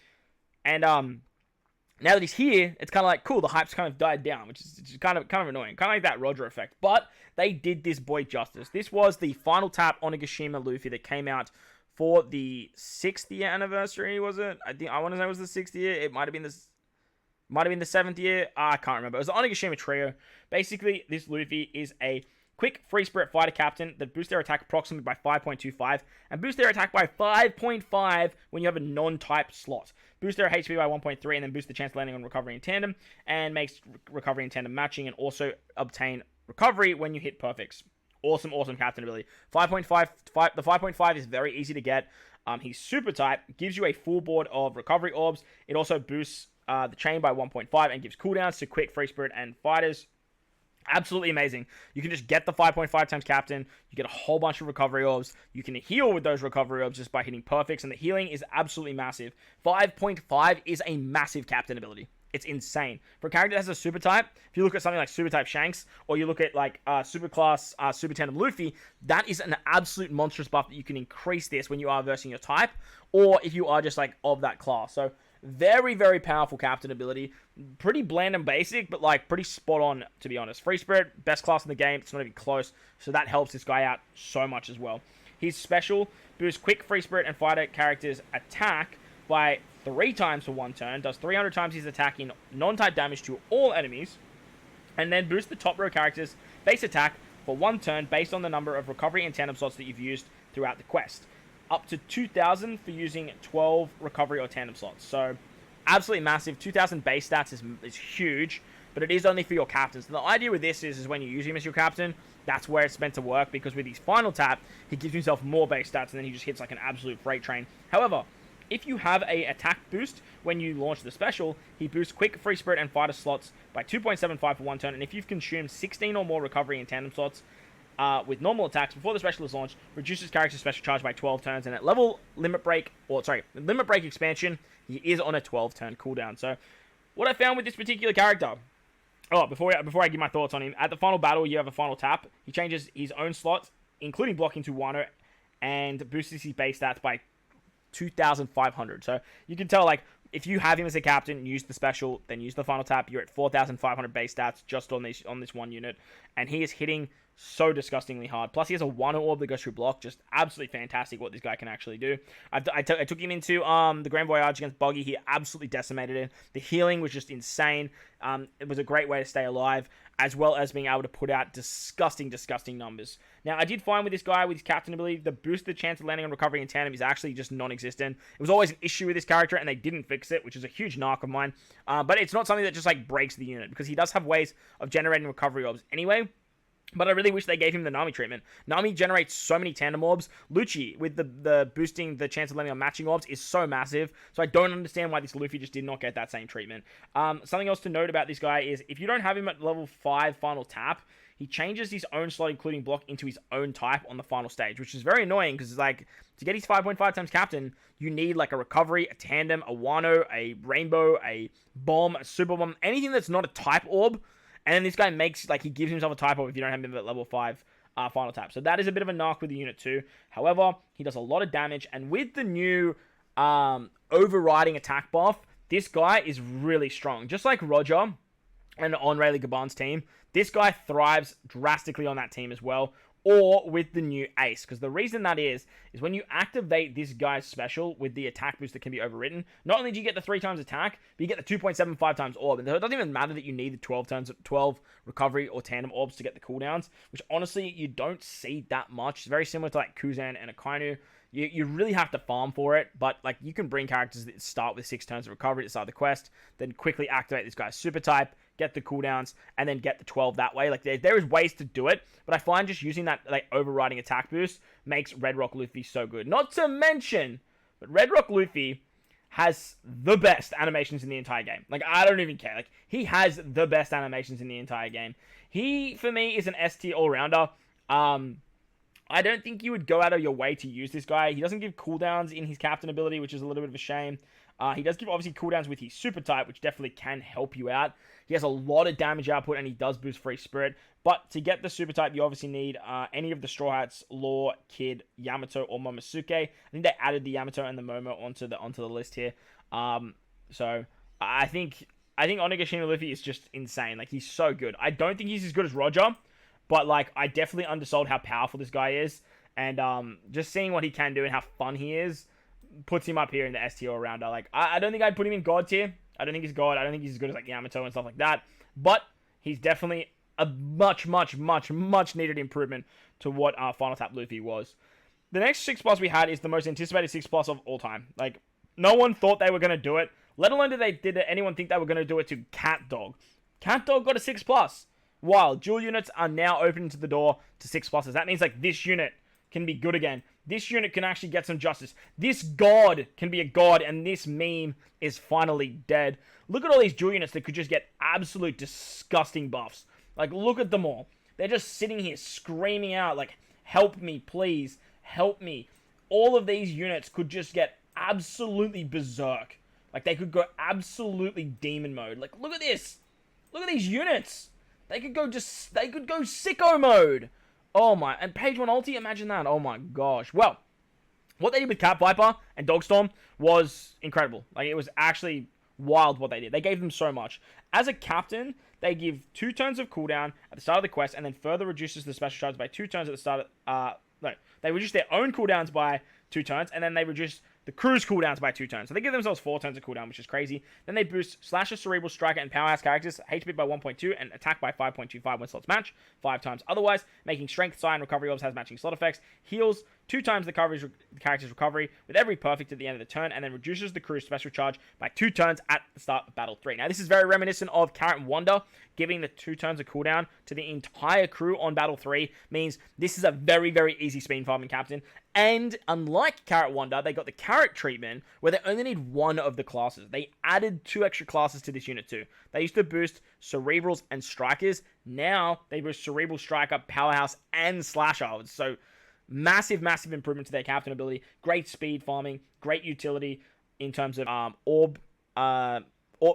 And now that he's here, it's kind of like, cool, the hype's kind of died down, which is kind of annoying. Kind of like that Roger effect. But they did this boy justice. This was the final tap Onigashima Luffy that came out for the 6th year anniversary, was it? I want to say it was the 6th year. It might have been the 7th year. I can't remember. It was the Onigashima trio. Basically, this Luffy is a quick free spirit fighter captain that boosts their attack approximately by 5.25 and boosts their attack by 5.5 when you have a non-type slot. Boost their HP by 1.3 and then boost the chance of landing on recovery in tandem and makes recovery in tandem matching and also obtain recovery when you hit perfects. Awesome, awesome captain ability. The 5.5 is very easy to get. He's super type, gives you a full board of recovery orbs. It also boosts the chain by 1.5 and gives cooldowns to quick, free spirit, and fighters. Absolutely amazing. You can just get the 5.5 times captain. You get a whole bunch of recovery orbs. You can heal with those recovery orbs just by hitting perfects, and the healing is absolutely massive. 5.5 is a massive captain ability. It's insane. For a character that has a super type, if you look at something like super type Shanks, or you look at like super class super tandem Luffy, that is an absolute monstrous buff that you can increase this when you are versing your type, or if you are just like of that class. So very, very powerful captain ability. Pretty bland and basic, but like pretty spot on, to be honest. Free Spirit, best class in the game. It's not even close. So that helps this guy out so much as well. His special boosts quick Free Spirit and fighter characters' attack by 3 times for 1 turn. Does 300 times his attack in non-type damage to all enemies. And then boosts the top row characters' base attack for 1 turn based on the number of recovery and tandem slots that you've used throughout the quest. Up to 2,000 for using 12 recovery or tandem slots. So, absolutely massive. 2,000 base stats is huge, but it is only for your captains. And the idea with this is when you use him as your captain, that's where it's meant to work, because with his final tap, he gives himself more base stats, and then he just hits like an absolute freight train. However, if you have a attack boost when you launch the special, he boosts quick, free spirit, and fighter slots by 2.75 for 1 turn, and if you've consumed 16 or more recovery and tandem slots, with normal attacks before the special is launched, reduces character's special charge by 12 turns, and at limit break expansion, he is on a 12-turn cooldown. So, what I found with this particular character, before I give my thoughts on him, at the final battle, you have a final tap. He changes his own slots, including blocking to Wano, and boosts his base stats by 2,500. So, you can tell, like, if you have him as a captain, use the special, then use the final tap, you're at 4,500 base stats just on this one unit, and he is hitting so disgustingly hard. Plus, he has a 1 orb that goes through block. Just absolutely fantastic what this guy can actually do. I took him into the Grand Voyage against Buggy. He absolutely decimated it. The healing was just insane. It was a great way to stay alive, as well as being able to put out disgusting, disgusting numbers. Now, I did find with this guy, with his captain ability, the boost the chance of landing on recovery in tandem is actually just non-existent. It was always an issue with this character, and they didn't fix it, which is a huge narc of mine. But it's not something that just like breaks the unit, because he does have ways of generating recovery orbs anyway. But I really wish they gave him the Nami treatment. Nami generates so many tandem orbs. Lucci, with the boosting the chance of landing on matching orbs, is so massive. So I don't understand why this Luffy just did not get that same treatment. Something else to note about this guy is, if you don't have him at level 5 final tap, he changes his own slot, including block, into his own type on the final stage, which is very annoying, because like, to get his 5.5 times captain, you need like a recovery, a tandem, a Wano, a rainbow, a bomb, a super bomb, anything that's not a type orb. And then this guy makes, like, he gives himself a type orb if you don't have him at level 5 final tap. So that is a bit of a knock with the unit too. However, he does a lot of damage. And with the new overriding attack buff, this guy is really strong. Just like Roger and on Rayleigh Gaban's team, this guy thrives drastically on that team as well. Or with the new Ace. Because the reason that is when you activate this guy's special with the attack boost that can be overwritten, not only do you get the 3 times attack, but you get the 2.75 times orb. And so it doesn't even matter that you need the 12 recovery or tandem orbs to get the cooldowns, which honestly, you don't see that much. It's very similar to like Kuzan and Akainu. You really have to farm for it, but like, you can bring characters that start with 6 turns of recovery to start the quest, then quickly activate this guy's super type, get the cooldowns, and then get the 12 that way. Like, there is ways to do it, but I find just using that like overriding attack boost makes Roc Luffy so good. Not to mention, but Roc Luffy has the best animations in the entire game. Like, I don't even care. Like, he has the best animations in the entire game. He, for me, is an S tier all-rounder. I don't think you would go out of your way to use this guy. He doesn't give cooldowns in his captain ability, which is a little bit of a shame. He does give, obviously, cooldowns with his super type, which definitely can help you out. He has a lot of damage output, and he does boost free spirit. But to get the super type, you obviously need any of the Straw Hats, Law, Kid, Yamato, or Momosuke. I think they added the Yamato and the Momo onto the list here. So I think Onigashima Luffy is just insane. Like, he's so good. I don't think he's as good as Roger, but like, I definitely undersold how powerful this guy is. And just seeing what he can do and how fun he is puts him up here in the S tier all-rounder. Like, I don't think I'd put him in God tier. I don't think he's God. I don't think he's as good as like Yamato and stuff like that. But he's definitely a much needed improvement to what Final Tap Luffy was. The next 6+ we had is the most anticipated 6+ of all time. Like, no one thought they were going to do it. Let alone did anyone think they were going to do it to Cat Dog. Cat Dog got a 6+. While dual units are now opening to the door to 6+. That means like this unit can be good again. This unit can actually get some justice. This god can be a god, and this meme is finally dead. Look at all these dual units that could just get absolute disgusting buffs. Like, look at them all. They're just sitting here screaming out, like, help me, please, help me. All of these units could just get absolutely berserk. Like, they could go absolutely demon mode. Like, look at this. Look at these units. They could go sicko mode. Oh my, and page 1 ulti, imagine that. Oh my gosh. Well, what they did with Cat Viper and Dogstorm was incredible. Like, it was actually wild what they did. They gave them so much. As a captain, they give 2 turns of cooldown at the start of the quest, and then further reduces the special charge by 2 turns at the start of, they reduce their own cooldowns by 2 turns, and then they reduce the crew's cooldowns by 2 turns. So they give themselves 4 turns of cooldown, which is crazy. Then they boost Slasher, Cerebral, Striker, and Powerhouse characters HP by 1.2 and attack by 5.25 when slots match, 5 times otherwise, making Strength, Psi, and Recovery Orbs has matching slot effects, heals 2 times the character's recovery with every perfect at the end of the turn, and then reduces the crew's special charge by 2 turns at the start of Battle 3. Now, this is very reminiscent of Carrot and Wonder, giving the 2 turns of cooldown to the entire crew on Battle 3 means this is a very, very easy speed farming captain. And unlike Carrot Wonder, they got the Carrot treatment where they only need 1 of the classes. They added 2 extra classes to this unit too. They used to boost Cerebrals and Strikers. Now they boost Cerebral, Striker, Powerhouse, and Slasher. So massive improvement to their captain ability. Great speed farming, great utility in terms of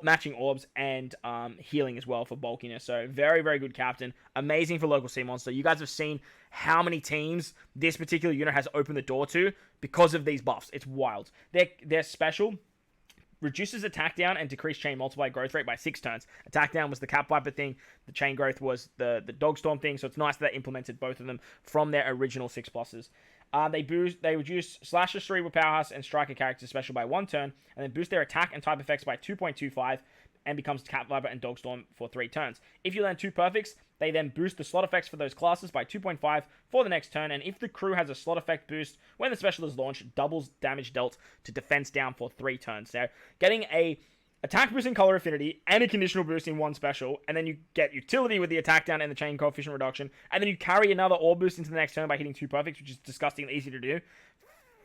matching orbs and healing as well for bulkiness. So very, very good captain. Amazing for local sea monster. You guys have seen how many teams this particular unit has opened the door to because of these buffs. It's wild. Their special reduces attack down and decrease chain multiply growth rate by 6 turns. Attack down was the Cat Viper thing. The chain growth was the Dogstorm thing. So it's nice that they implemented both of them from their original 6+. They reduce Slasher, Cerebral, Powerhouse, and Striker characters special by 1 turn, and then boost their attack and type effects by 2.25, and becomes Cat Viper and Dogstorm for 3 turns. If you land 2 perfects, they then boost the slot effects for those classes by 2.5 for the next turn, and if the crew has a slot effect boost when the special is launched, doubles damage dealt to defense down for 3 turns. So getting a attack boost in color affinity and a conditional boost in one special, and then you get utility with the attack down and the chain coefficient reduction, and then you carry another orb boost into the next turn by hitting 2 perfects, which is disgustingly easy to do.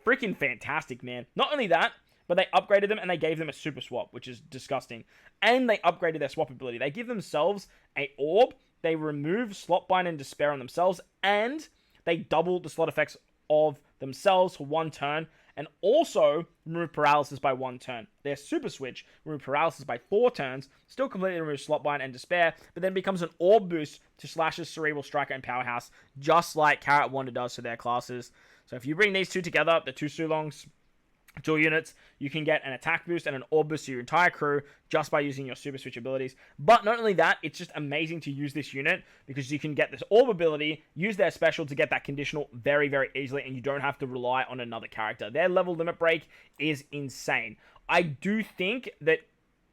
Freaking fantastic, man. Not only that, but they upgraded them and they gave them a super swap, which is disgusting. And they upgraded their swap ability. They give themselves a orb, they remove Slotbind and Despair on themselves, and they double the slot effects of themselves for 1 turn, and also remove Paralysis by 1 turn. Their super switch, remove Paralysis by 4 turns, still completely removes Slotbind and Despair, but then becomes an orb boost to Slasher's Cerebral, Striker, and Powerhouse, just like Carrot Wonder does to their classes. So if you bring these 2 together, the 2 Sulongs, dual units, you can get an attack boost and an orb boost to your entire crew just by using your super switch abilities. But not only that, it's just amazing to use this unit because you can get this orb ability, use their special to get that conditional very, very easily, and you don't have to rely on another character. Their level limit break is insane. I do think that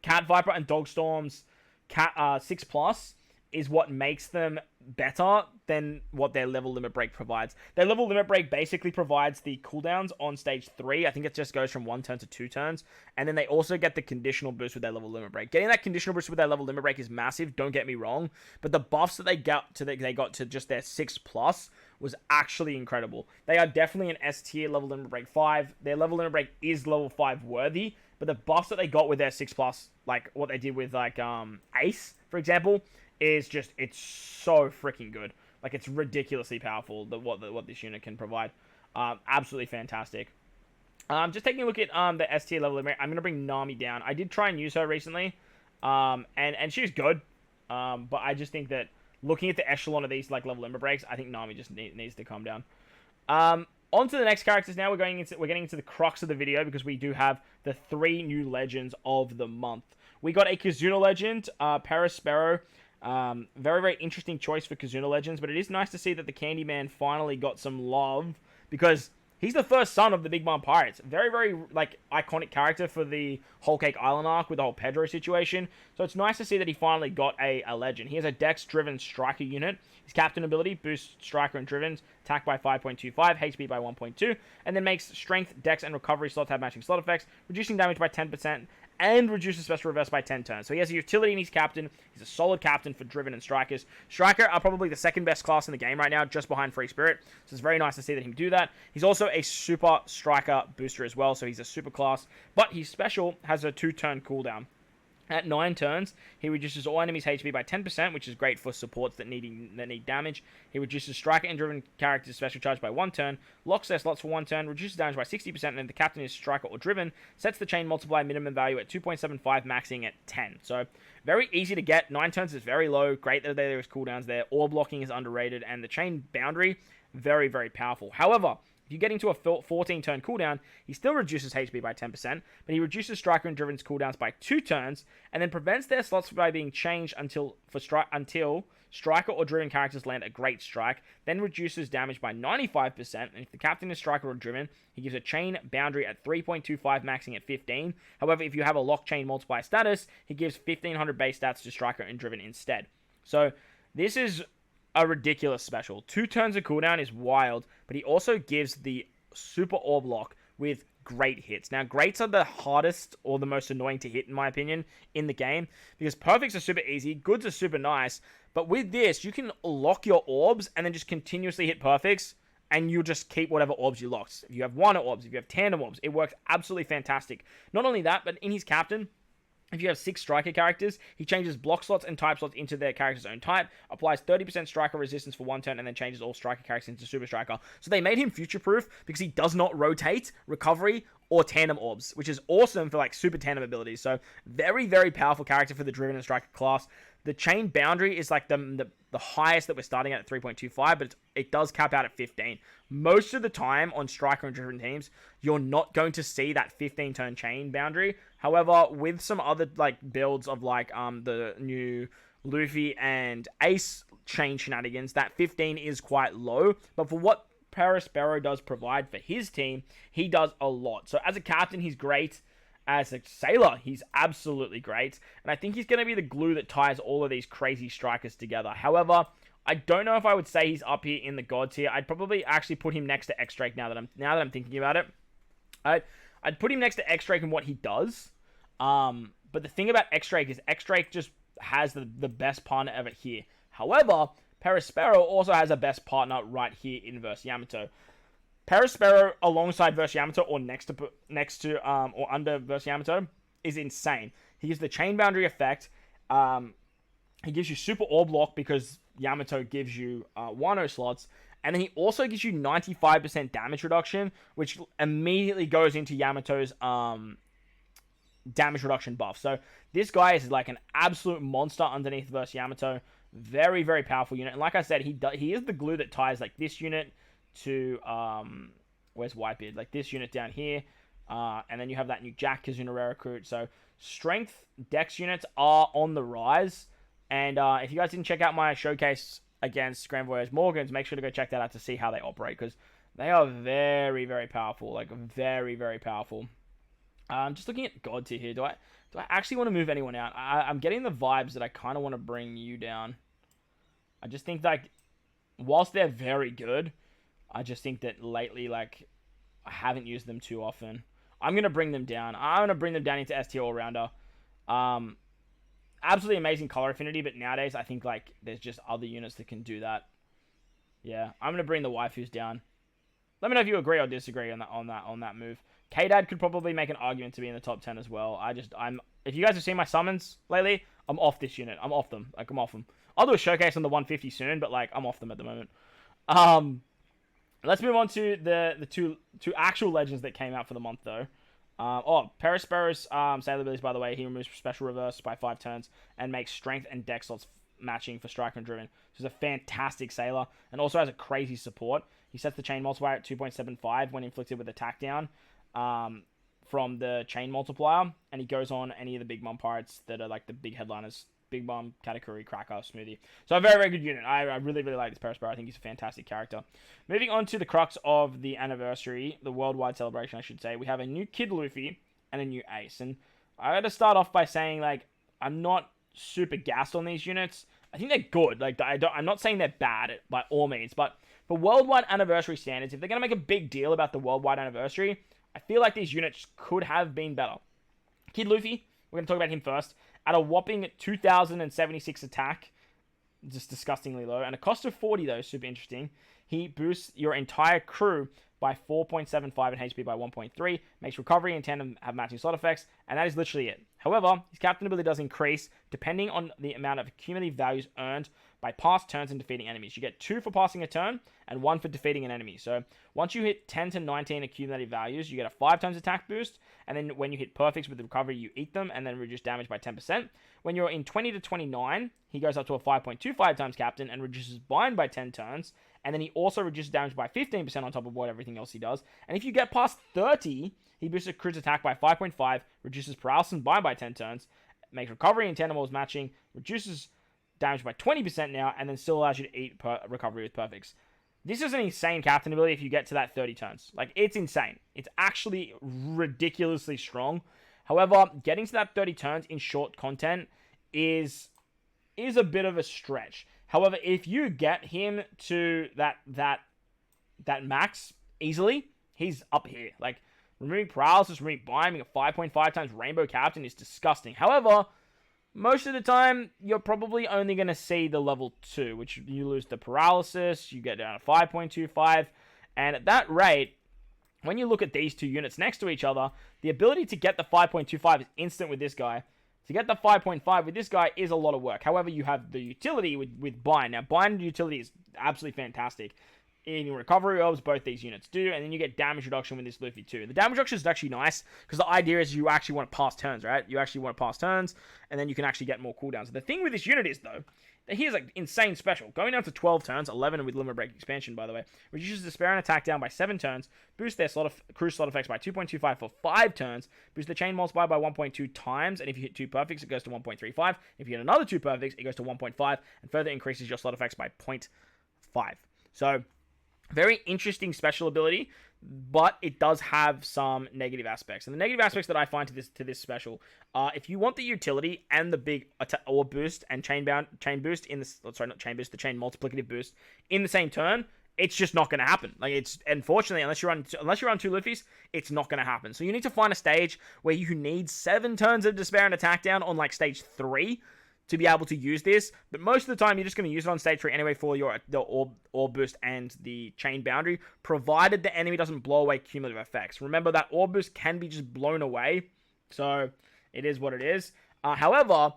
Cat Viper and Dogstorm's 6+ is what makes them better than what their level limit break provides. Their level limit break basically provides the cooldowns on stage 3. I think it just goes from 1 turn to 2 turns. And then they also get the conditional boost with their level limit break. Getting that conditional boost with their level limit break is massive, don't get me wrong. But the buffs that they got to just their 6+ was actually incredible. They are definitely an S tier level limit break 5. Their level limit break is level 5 worthy, but the buffs that they got with their 6+, like what they did with like Ace, for example, is just, it's so freaking good. Like, it's ridiculously powerful, what this unit can provide. Absolutely fantastic. Just taking a look at the S tier level limit, I'm going to bring Nami down. I did try and use her recently, and she's good, but I just think that looking at the echelon of these like level limit breaks, I think Nami just needs to calm down. On to the next characters now. We're getting into the crux of the video because we do have the 3 new legends of the month. We got a Kizuna legend, Perospero. Very, very interesting choice for Kizuna legends, but it is nice to see that the Candyman finally got some love because he's the first son of the Big Mom Pirates. Very, very, like, iconic character for the Whole Cake Island arc with the whole Pedro situation. So it's nice to see that he finally got a legend. He has a Dex-driven striker unit. His captain ability boosts striker and driven's attack by 5.25, HP by 1.2, and then makes strength, Dex, and recovery slots have matching slot effects, reducing damage by 10%, and reduces special reverse by 10 turns. So he has a utility in his captain. He's a solid captain for driven and strikers. Striker are probably the second best class in the game right now, just behind Free Spirit. So it's very nice to see that him do that. He's also a super striker booster as well, so he's a super class. But his special has a 2-turn cooldown. At 9 turns, he reduces all enemies' HP by 10%, which is great for supports that need damage. He reduces striker and driven characters' special charge by 1 turn, locks their slots for 1 turn, reduces damage by 60%, and if the captain is striker or driven, sets the chain multiply minimum value at 2.75, maxing at 10. So, very easy to get. 9 turns is very low. Great that there is cooldowns there. Ore blocking is underrated, and the chain boundary, very, very powerful. However, if you get into a 14-turn cooldown, he still reduces HP by 10%, but he reduces striker and driven's cooldowns by 2 turns, and then prevents their slots by being changed until striker or driven characters land a great strike, then reduces damage by 95%, and if the captain is striker or driven, he gives a chain boundary at 3.25, maxing at 15. However, if you have a lock chain multiplier status, he gives 1500 base stats to striker and driven instead. So, this is a ridiculous special. 2 turns of cooldown is wild, but he also gives the super orb lock with great hits. Now, greats are the hardest or the most annoying to hit, in my opinion, in the game, because perfects are super easy, goods are super nice, but with this, you can lock your orbs and then just continuously hit perfects, and you'll just keep whatever orbs you locked. If you have 1 orbs, if you have tandem orbs, it works absolutely fantastic. Not only that, but in his captain, if you have 6 striker characters, he changes block slots and type slots into their character's own type, applies 30% striker resistance for 1 turn, and then changes all striker characters into super striker. So they made him future-proof because he does not rotate, recovery, or tandem orbs, which is awesome for like super tandem abilities. So very, very powerful character for the driven and striker class. The chain boundary is like the highest that we're starting at 3.25, but it does cap out at 15. Most of the time on striker and driven teams, you're not going to see that 15-turn chain boundary. However, with some other like builds of like the new Luffy and Ace chain shenanigans, that 15 is quite low. But for what Perospero does provide for his team, he does a lot. So as a captain, he's great. As a sailor, he's absolutely great. And I think he's going to be the glue that ties all of these crazy strikers together. However, I don't know if I would say he's up here in the god tier. I'd probably actually put him next to X-Drake now that I'm thinking about it. I'd put him next to X-Drake in what he does. But the thing about X-Drake is X-Drake just has the best partner ever here. However, Perospero also has a best partner right here in Verse Yamato. Perospero alongside Verse Yamato or next to or under Verse Yamato is insane. He gives the chain boundary effect. He gives you super orb lock because Yamato gives you Wano slots. And then he also gives you 95% damage reduction, which immediately goes into Yamato's damage reduction buff. So this guy is like an absolute monster underneath Verse Yamato. Very, very powerful unit. And like I said, he is the glue that ties like this unit to where's Whitebeard? Like this unit down here. And then you have that new Jack Kizuna Rare recruit. So strength Dex units are on the rise. And if you guys didn't check out my showcase against Grand Voyage Morgans, make sure to go check that out to see how they operate, because they are very, very powerful. Like very, very powerful. Just looking at God tier here, do I actually want to move anyone out? I'm getting the vibes that I kind of want to bring you down. I just think like whilst they're very good, I just think that lately, like, I haven't used them too often. I'm going to bring them down. I'm going to bring them down into S tier all-rounder. Absolutely amazing color affinity, but nowadays I think, like, there's just other units that can do that. Yeah, I'm gonna bring the waifus down. Let me know if you agree or disagree on that move. K-Dad could probably make an argument to be in the top 10 as well. If you guys have seen my summons lately, I'm off this unit. I'm off them. Like, I'm off them. I'll do a showcase on the 150 soon, but like, I'm off them at the moment. Let's move on to the two actual legends that came out for the month though. Perospero's sailor abilities, by the way, he removes special reverse by 5 turns and makes strength and dex slots matching for striker and driven. So he's a fantastic sailor and also has a crazy support. He sets the chain multiplier at 2.75 when inflicted with attack down from the chain multiplier, and he goes on any of the big mom pirates that are like the big headliners. Big Mom, Katakuri, Cracker, Smoothie. So a very, very good unit. I really, really like this Perospero. I think he's a fantastic character. Moving on to the crux of the anniversary, the worldwide celebration, I should say. We have a new Kid Luffy and a new Ace. And I got to start off by saying, like, I'm not super gassed on these units. I think they're good. Like, I'm not saying they're bad by all means. But for worldwide anniversary standards, if they're going to make a big deal about the worldwide anniversary, I feel like these units could have been better. Kid Luffy, we're going to talk about him first. At a whopping 2,076 attack, just disgustingly low, and a cost of 40 though, super interesting. He boosts your entire crew by 4.75 and HP by 1.3, makes recovery and tandem have matching slot effects, and that is literally it. However, his captain ability does increase depending on the amount of cumulative values earned by past turns and defeating enemies. You get 2 for passing a turn and 1 for defeating an enemy. So once you hit 10 to 19 accumulative values, you get a 5 times attack boost, and then when you hit perfects with the recovery, you eat them and then reduce damage by 10%. When you're in 20 to 29, he goes up to a 5.25 times captain and reduces bind by 10 turns, and then he also reduces damage by 15% on top of what everything else he does. And if you get past 30, he boosts a crew's attack by 5.5, reduces paralysis and bind by 10 turns, makes recovery and tandem matching, reduces damage by 20% now, and then still allows you to eat recovery with perfects. This is an insane captain ability if you get to that 30 turns. Like, it's insane. It's actually ridiculously strong. However, getting to that 30 turns in short content is a bit of a stretch. However, if you get him to that max easily, he's up here. Like, removing paralysis, removing bind, a 5.5 times rainbow captain is disgusting. However, most of the time, you're probably only going to see the level 2, which you lose the paralysis, you get down to 5.25, and at that rate, when you look at these two units next to each other, the ability to get the 5.25 is instant with this guy. To get the 5.5 with this guy is a lot of work. However, you have the utility with bind. Now, bind utility is absolutely fantastic. In recovery orbs, both these units do, and then you get damage reduction with this Luffy too. The damage reduction is actually nice, because the idea is you actually want to pass turns, right? You actually want to pass turns, and then you can actually get more cooldowns. The thing with this unit is, though, that he is like insane special. Going down to 12 turns, 11 with Limit Break expansion, by the way, reduces Despair and attack down by 7 turns, boosts their crew slot effects by 2.25 for 5 turns, boosts the chain multiplier by 1.2 times, and if you hit 2 perfects, it goes to 1.35. If you hit another 2 perfects, it goes to 1.5, and further increases your slot effects by 0.5. So, very interesting special ability, but it does have some negative aspects. And the negative aspects that I find to this special, if you want the utility and the big orb boost and chain boost in the the chain multiplicative boost in the same turn, it's just not going to happen. Like, it's unfortunately, unless you run 2 Luffys, it's not going to happen. So you need to find a stage where you need 7 turns of despair and attack down on like stage 3. To be able to use this, but most of the time you're just going to use it on stage 3 anyway for the orb boost and the chain boundary, provided the enemy doesn't blow away cumulative effects. Remember that orb boost can be just blown away, so it is what it is. However,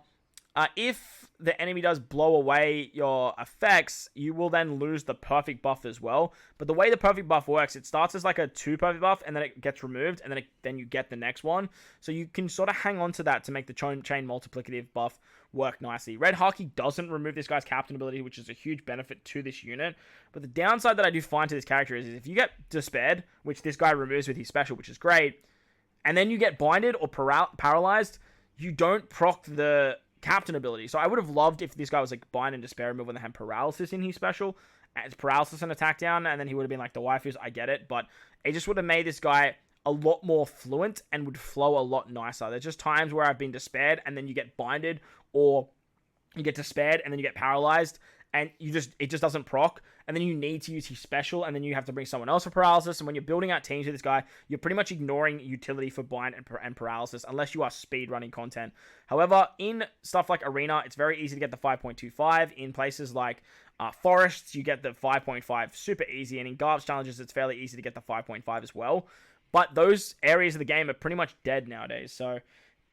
if the enemy does blow away your effects, you will then lose the perfect buff as well. But the way the perfect buff works, it starts as like a 2 perfect buff, and then it gets removed, and then you get the next one. So you can sort of hang on to that to make the chain multiplicative buff work nicely. Red Haki doesn't remove this guy's captain ability, which is a huge benefit to this unit. But the downside that I do find to this character is if you get despaired, which this guy removes with his special, which is great, and then you get binded or paralyzed, you don't proc the captain ability. So I would have loved if this guy was like bind and despair removal and then had paralysis in his special. It's paralysis and attack down, and then he would have been like the waifus. I get it, but it just would have made this guy a lot more fluent and would flow a lot nicer. There's just times where I've been despaired and then you get binded, or you get despaired and then you get paralyzed, and it just doesn't proc, and then you need to use his special, and then you have to bring someone else for paralysis, and when you're building out teams with this guy, you're pretty much ignoring utility for bind and paralysis, unless you are speed running content. However, in stuff like Arena, it's very easy to get the 5.25. In places like Forests, you get the 5.5 super easy, and in Garbage Challenges, it's fairly easy to get the 5.5 as well. But those areas of the game are pretty much dead nowadays, so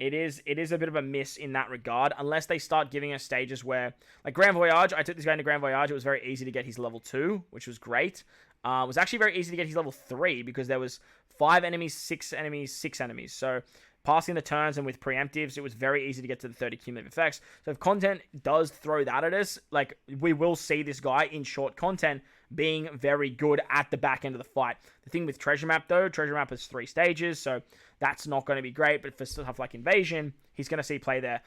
it is a bit of a miss in that regard, unless they start giving us stages where, like Grand Voyage, I took this guy into Grand Voyage, it was very easy to get his level 2, which was great. It was actually very easy to get his level 3, because there was 5 enemies, 6 enemies, 6 enemies, so passing the turns and with preemptives, it was very easy to get to the 30 cumulative effects. So if content does throw that at us, like, we will see this guy in short content being very good at the back end of the fight. The thing with Treasure Map, though, Treasure Map has 3 stages, so that's not going to be great, but for stuff like Invasion, he's going to see play there.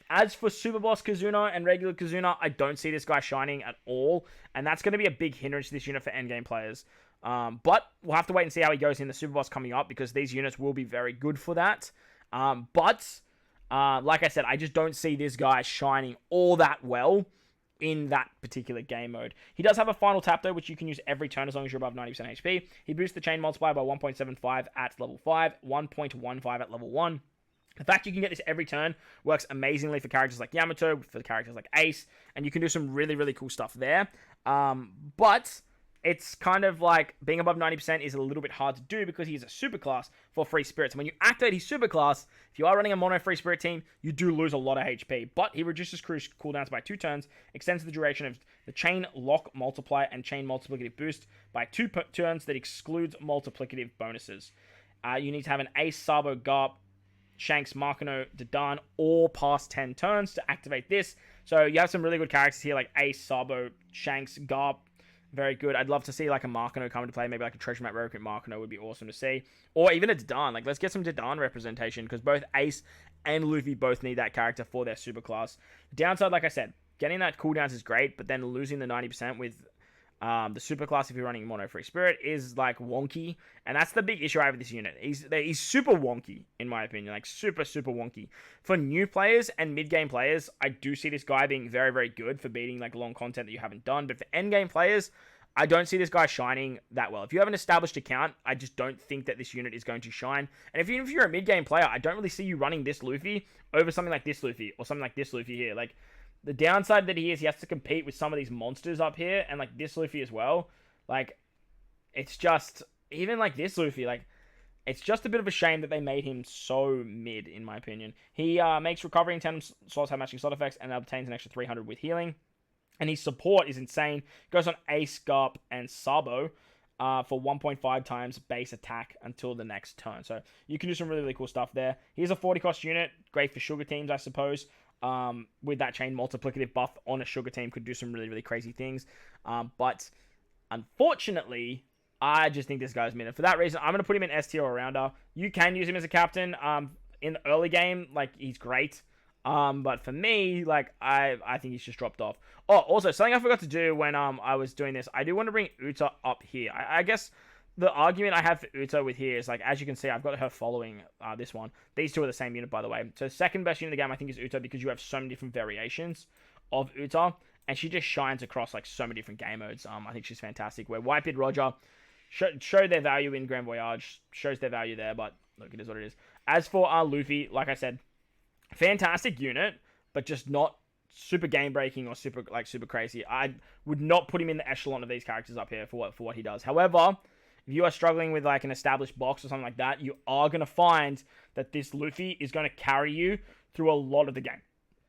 As for Super Boss Kazuna and regular Kazuna, I don't see this guy shining at all, and that's going to be a big hindrance to this unit for endgame players. But we'll have to wait and see how he goes in the Super Boss coming up, because these units will be very good for that. Like I said, I just don't see this guy shining all that well in that particular game mode. He does have a final tap, though, which you can use every turn as long as you're above 90% HP. He boosts the chain multiplier by 1.75 at level 5, 1.15 at level 1. The fact you can get this every turn works amazingly for characters like Yamato, for characters like Ace, and you can do some really, really cool stuff there. But it's kind of like being above 90% is a little bit hard to do because he's a super class for free spirits. And when you activate his super class, if you are running a mono free spirit team, you do lose a lot of HP. But he reduces cruise cooldowns by 2 turns, extends the duration of the chain lock multiplier and chain multiplicative boost by 2 turns that excludes multiplicative bonuses. You need to have an Ace, Sabo, Garp, Shanks, Markano, Dadan, all past 10 turns to activate this. So you have some really good characters here like Ace, Sabo, Shanks, Garp. Very good. I'd love to see like a Markano come into play. Maybe like a Treasure Map Rare Markano would be awesome to see. Or even a Dadan. Like, let's get some Dadan representation, because both Ace and Luffy both need that character for their super class. Downside, like I said, getting that cooldowns is great, but then losing the 90% with the super class if you're running mono free spirit is like wonky, and that's the big issue I have with this unit. He's super wonky in my opinion, like super wonky. For new players and mid game players, I do see this guy being very, very good for beating like long content that you haven't done. But for end game players, I don't see this guy shining that well. If you have an established account, I just don't think that this unit is going to shine. And even if you're a mid game player, I don't really see you running this Luffy over something like this Luffy or something like this Luffy here. Like, the downside that he has to compete with some of these monsters up here, and like this Luffy as well. Like, it's just, even like this Luffy, like, it's just a bit of a shame that they made him so mid, in my opinion. He makes recovery in tandem slots have matching slot effects and obtains an extra 300 with healing. And his support is insane. Goes on Ace, Garp, and Sabo for 1.5 times base attack until the next turn. So you can do some really, really cool stuff there. He's a 40 cost unit, great for sugar teams, I suppose. With that chain multiplicative buff on a sugar team could do some really, really crazy things. But unfortunately, I just think this guy's mid. And for that reason, I'm going to put him in S tier all-rounder. You can use him as a captain. In the early game, like, he's great. But for me, like, I think he's just dropped off. Oh, also, something I forgot to do when I was doing this, I do want to bring Uta up here. I guess the argument I have for Uta with here is, like, as you can see, I've got her following this one. These two are the same unit, by the way. So second best unit in the game, I think, is Uta, because you have so many different variations of Uta, and she just shines across, like, so many different game modes. I think she's fantastic. Where Whitebeard Roger show their value in Grand Voyage, shows their value there, but look, it is what it is. As for Luffy, like I said, fantastic unit, but just not super game breaking or super crazy. I would not put him in the echelon of these characters up here for what he does. However, if you are struggling with like an established box or something like that, you are going to find that this Luffy is going to carry you through a lot of the game.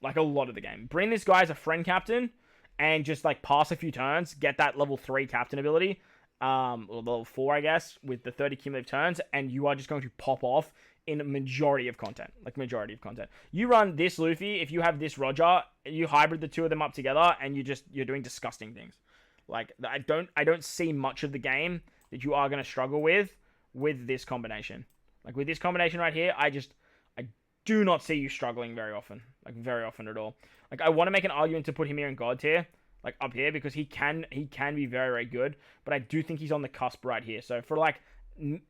Like, a lot of the game. Bring this guy as a friend captain and just like pass a few turns, get that level 3 captain ability, or level 4, I guess, with the 30 cumulative turns, and you are just going to pop off in a majority of content. Like, majority of content. You run this Luffy, if you have this Roger, you hybrid the two of them up together, and you're doing disgusting things. Like, I don't see much of the game that you are going to struggle with this combination. Like, with this combination right here, I do not see you struggling very often. Like, very often at all. Like, I want to make an argument to put him here in God tier, like, up here, because he can be very, very good, but I do think he's on the cusp right here. So, for, like,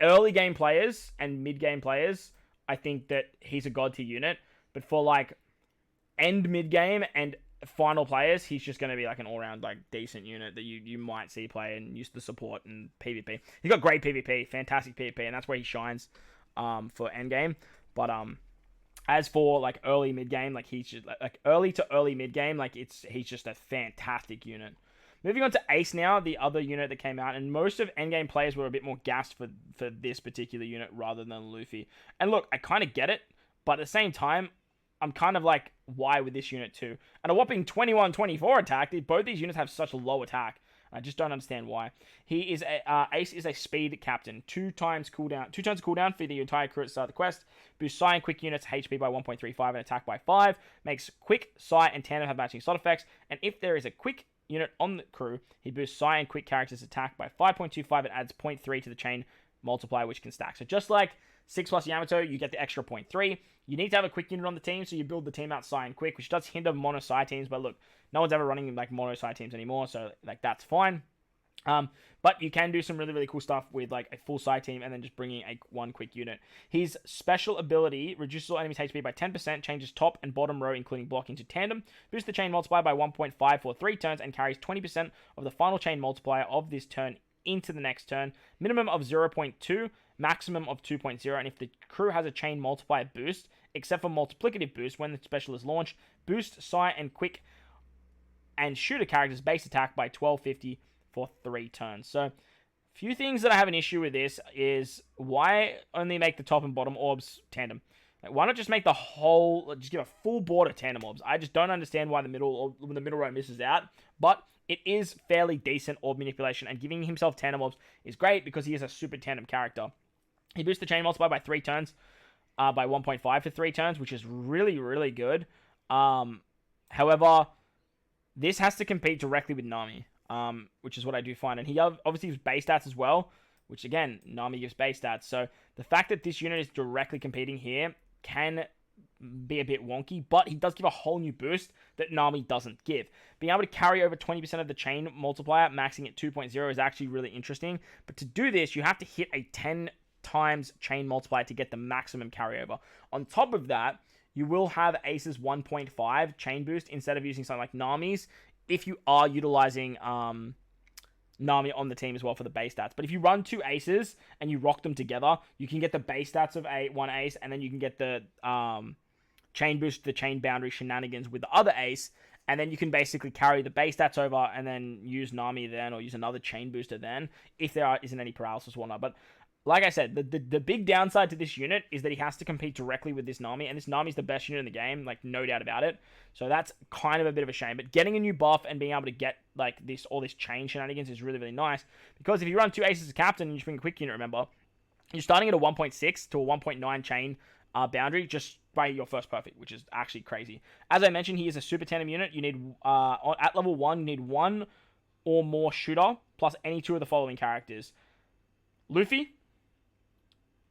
early game players and mid game players, I think that he's a God tier unit, but for, like, end mid game and final players, he's just going to be like an all-round like decent unit that you might see play and use the support and PvP. He's got great PvP, fantastic PvP, and that's where he shines for endgame. But as for like early mid game, like he's just like early to early mid game, like he's just a fantastic unit. Moving on to Ace now, the other unit that came out, and most of endgame players were a bit more gassed for this particular unit rather than Luffy. And look, I kind of get it, but at the same time, I'm kind of like, why with this unit too? And a whopping 21-24 attack. Both these units have such a low attack. I just don't understand why. Ace is a speed captain. 2 turns cooldown for the entire crew at the start of the quest. Boosts Psy and Quick units HP by 1.35 and attack by 5. Makes Quick, Psy, and Tandem have matching slot effects. And if there is a Quick unit on the crew, he boosts Psy and Quick characters' attack by 5.25 and adds 0.3 to the chain multiplier, which can stack. So just like 6 plus Yamato, you get the extra 0.3. You need to have a Quick unit on the team, so you build the team out Psy and Quick, which does hinder mono Psy teams, but look, no one's ever running like mono Psy teams anymore, so like that's fine. But you can do some really, really cool stuff with like a full Psy team and then just bringing one Quick unit. His special ability reduces all enemies' HP by 10%, changes top and bottom row, including blocking, to tandem, boosts the chain multiplier by 1.5 for 3 turns, and carries 20% of the final chain multiplier of this turn into the next turn. Minimum of 0.2, maximum of 2.0, and if the crew has a chain multiplier boost, except for multiplicative boost when the special is launched, boost Psy and Quick and shooter characters' base attack by 1250 for 3 turns. So, few things that I have an issue with this is why only make the top and bottom orbs tandem? Like, why not just make just give a full board of tandem orbs? I just don't understand why the middle row misses out, but it is fairly decent orb manipulation, and giving himself tandem orbs is great because he is a super tandem character. He boosts the chain multiplier by 3 turns, by 1.5 for 3 turns, which is really, really good. However, this has to compete directly with Nami, which is what I do find. And he obviously gives base stats as well, which again, Nami gives base stats. So the fact that this unit is directly competing here can be a bit wonky, but he does give a whole new boost that Nami doesn't give. Being able to carry over 20% of the chain multiplier, maxing at 2.0, is actually really interesting. But to do this, you have to hit a 10 times chain multiplier to get the maximum carryover. On top of that, you will have Ace's 1.5 chain boost instead of using something like Nami's, if you are utilizing Nami on the team as well for the base stats. But if you run 2 Aces and you rock them together, you can get the base stats of one Ace, and then you can get the chain boost, the chain boundary shenanigans with the other Ace, and then you can basically carry the base stats over and then use Nami then, or use another chain booster then, if there isn't any paralysis or whatnot. But like I said, the big downside to this unit is that he has to compete directly with this Nami, and this Nami's the best unit in the game, like no doubt about it. So that's kind of a bit of a shame. But getting a new buff and being able to get like all this chain shenanigans is really, really nice. Because if you run 2 Aces as captain and you bring a Quick unit, remember, you're starting at a 1.6 to a 1.9 chain boundary just by your first perfect, which is actually crazy. As I mentioned, he is a super tandem unit. You need at level 1, you need 1 or more shooter plus any 2 of the following characters: Luffy,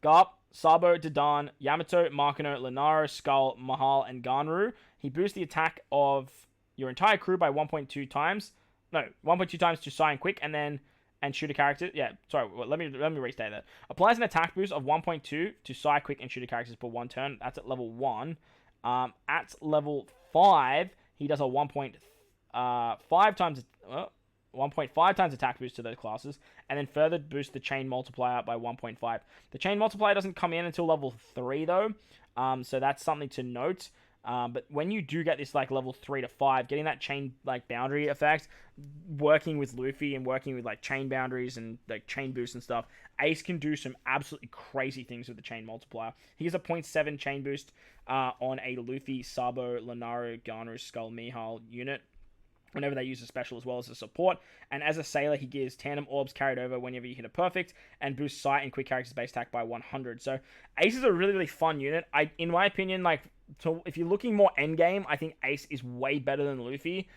Garp, Sabo, Dadan, Yamato, Markino, Linaro, Skull, Mahal, and Ganru. He boosts the attack of your entire crew by 1.2 times. No, 1.2 times to Psy and Quick, and shooter characters. Yeah, sorry, let me restate that. Applies an attack boost of 1.2 to Psy, Quick, and shooter characters per 1 turn. That's at level 1. At level 5, he does a 1.5 times... 1.5 times attack boost to those classes, and then further boost the chain multiplier by 1.5. The chain multiplier doesn't come in until level 3 though, so that's something to note. But when you do get this like level 3 to 5, getting that chain like boundary effect, working with Luffy and working with like chain boundaries and like chain boosts and stuff, Ace can do some absolutely crazy things with the chain multiplier. He has a 0.7 chain boost on a Luffy, Sabo, Linaro, Garner, Skull, Mihal unit whenever they use a special, as well as a support. And as a sailor, he gives tandem orbs carried over whenever you hit a perfect, and boosts Psy and Quick characters base attack by 100. So Ace is a really, really fun unit. In my opinion, like, so if you're looking more endgame, I think Ace is way better than Luffy.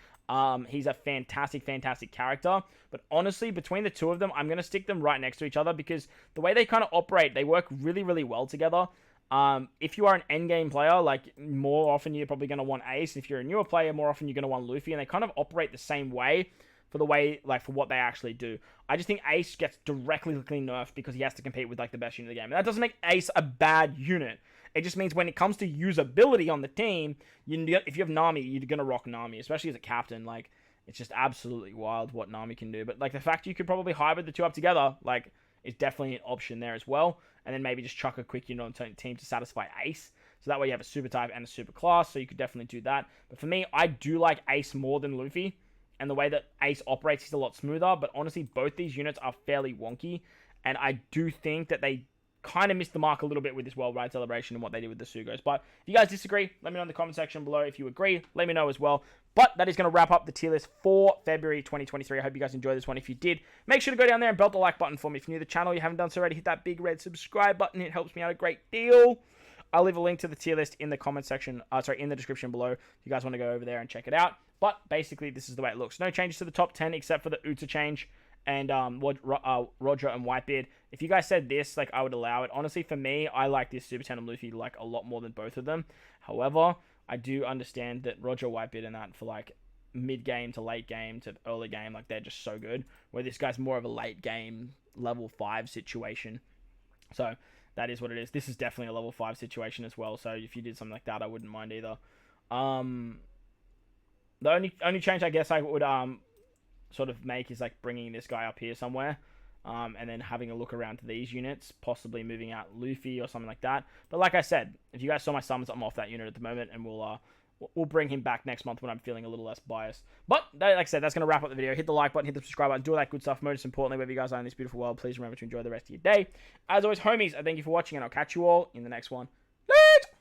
He's a fantastic, fantastic character. But honestly, between the two of them, I'm going to stick them right next to each other, because the way they kind of operate, they work really, really well together. If you are an endgame player, like, more often you're probably going to want Ace. If you're a newer player, more often you're going to want Luffy, and they kind of operate the same way for what they actually do. I just think Ace gets directly nerfed because he has to compete with like the best unit in the game. And that doesn't make Ace a bad unit. It just means when it comes to usability on the team, if you have Nami, you're going to rock Nami, especially as a captain. Like, it's just absolutely wild what Nami can do. But, like, the fact you could probably hybrid the two up together, like, is definitely an option there as well. And then maybe just chuck a quick unit on the team to satisfy Ace. So that way you have a super type and a super class, so you could definitely do that. But for me, I do like Ace more than Luffy. And the way that Ace operates is a lot smoother. But honestly, both these units are fairly wonky. And I do think that they kind of missed the mark a little bit with this Worldwide Celebration and what they did with the Sugos. But if you guys disagree, let me know in the comment section below. If you agree, let me know as well. But that is going to wrap up the tier list for February 2023. I hope you guys enjoyed this one. If you did, make sure to go down there and belt the like button for me. If you're new to the channel, you haven't done so already, hit that big red subscribe button. It helps me out a great deal. I'll leave a link to the tier list in the comment section, in the description below, if you guys want to go over there and check it out. But basically, this is the way it looks. No changes to the top 10 except for the Uta change and Roger and Whitebeard. If you guys said this, like, I would allow it. Honestly, for me, I like this Super Tandem Luffy like a lot more than both of them. However, I do understand that Roger, Whitebeard, and that for like mid-game to late game to early game, like, they're just so good. Where this guy's more of a late game level 5 situation. So that is what it is. This is definitely a level 5 situation as well. So if you did something like that, I wouldn't mind either. The only change I guess I would sort of make is like bringing this guy up here somewhere, and then having a look around to these units, possibly moving out Luffy or something like that. But like I said, if you guys saw my summons, I'm off that unit at the moment, and we'll bring him back next month when I'm feeling a little less biased. But like I said, that's gonna wrap up the video. Hit the like button, hit the subscribe button, do all that good stuff. Most importantly, wherever you guys are in this beautiful world, please remember to enjoy the rest of your day. As always, homies, I thank you for watching, and I'll catch you all in the next one. Later!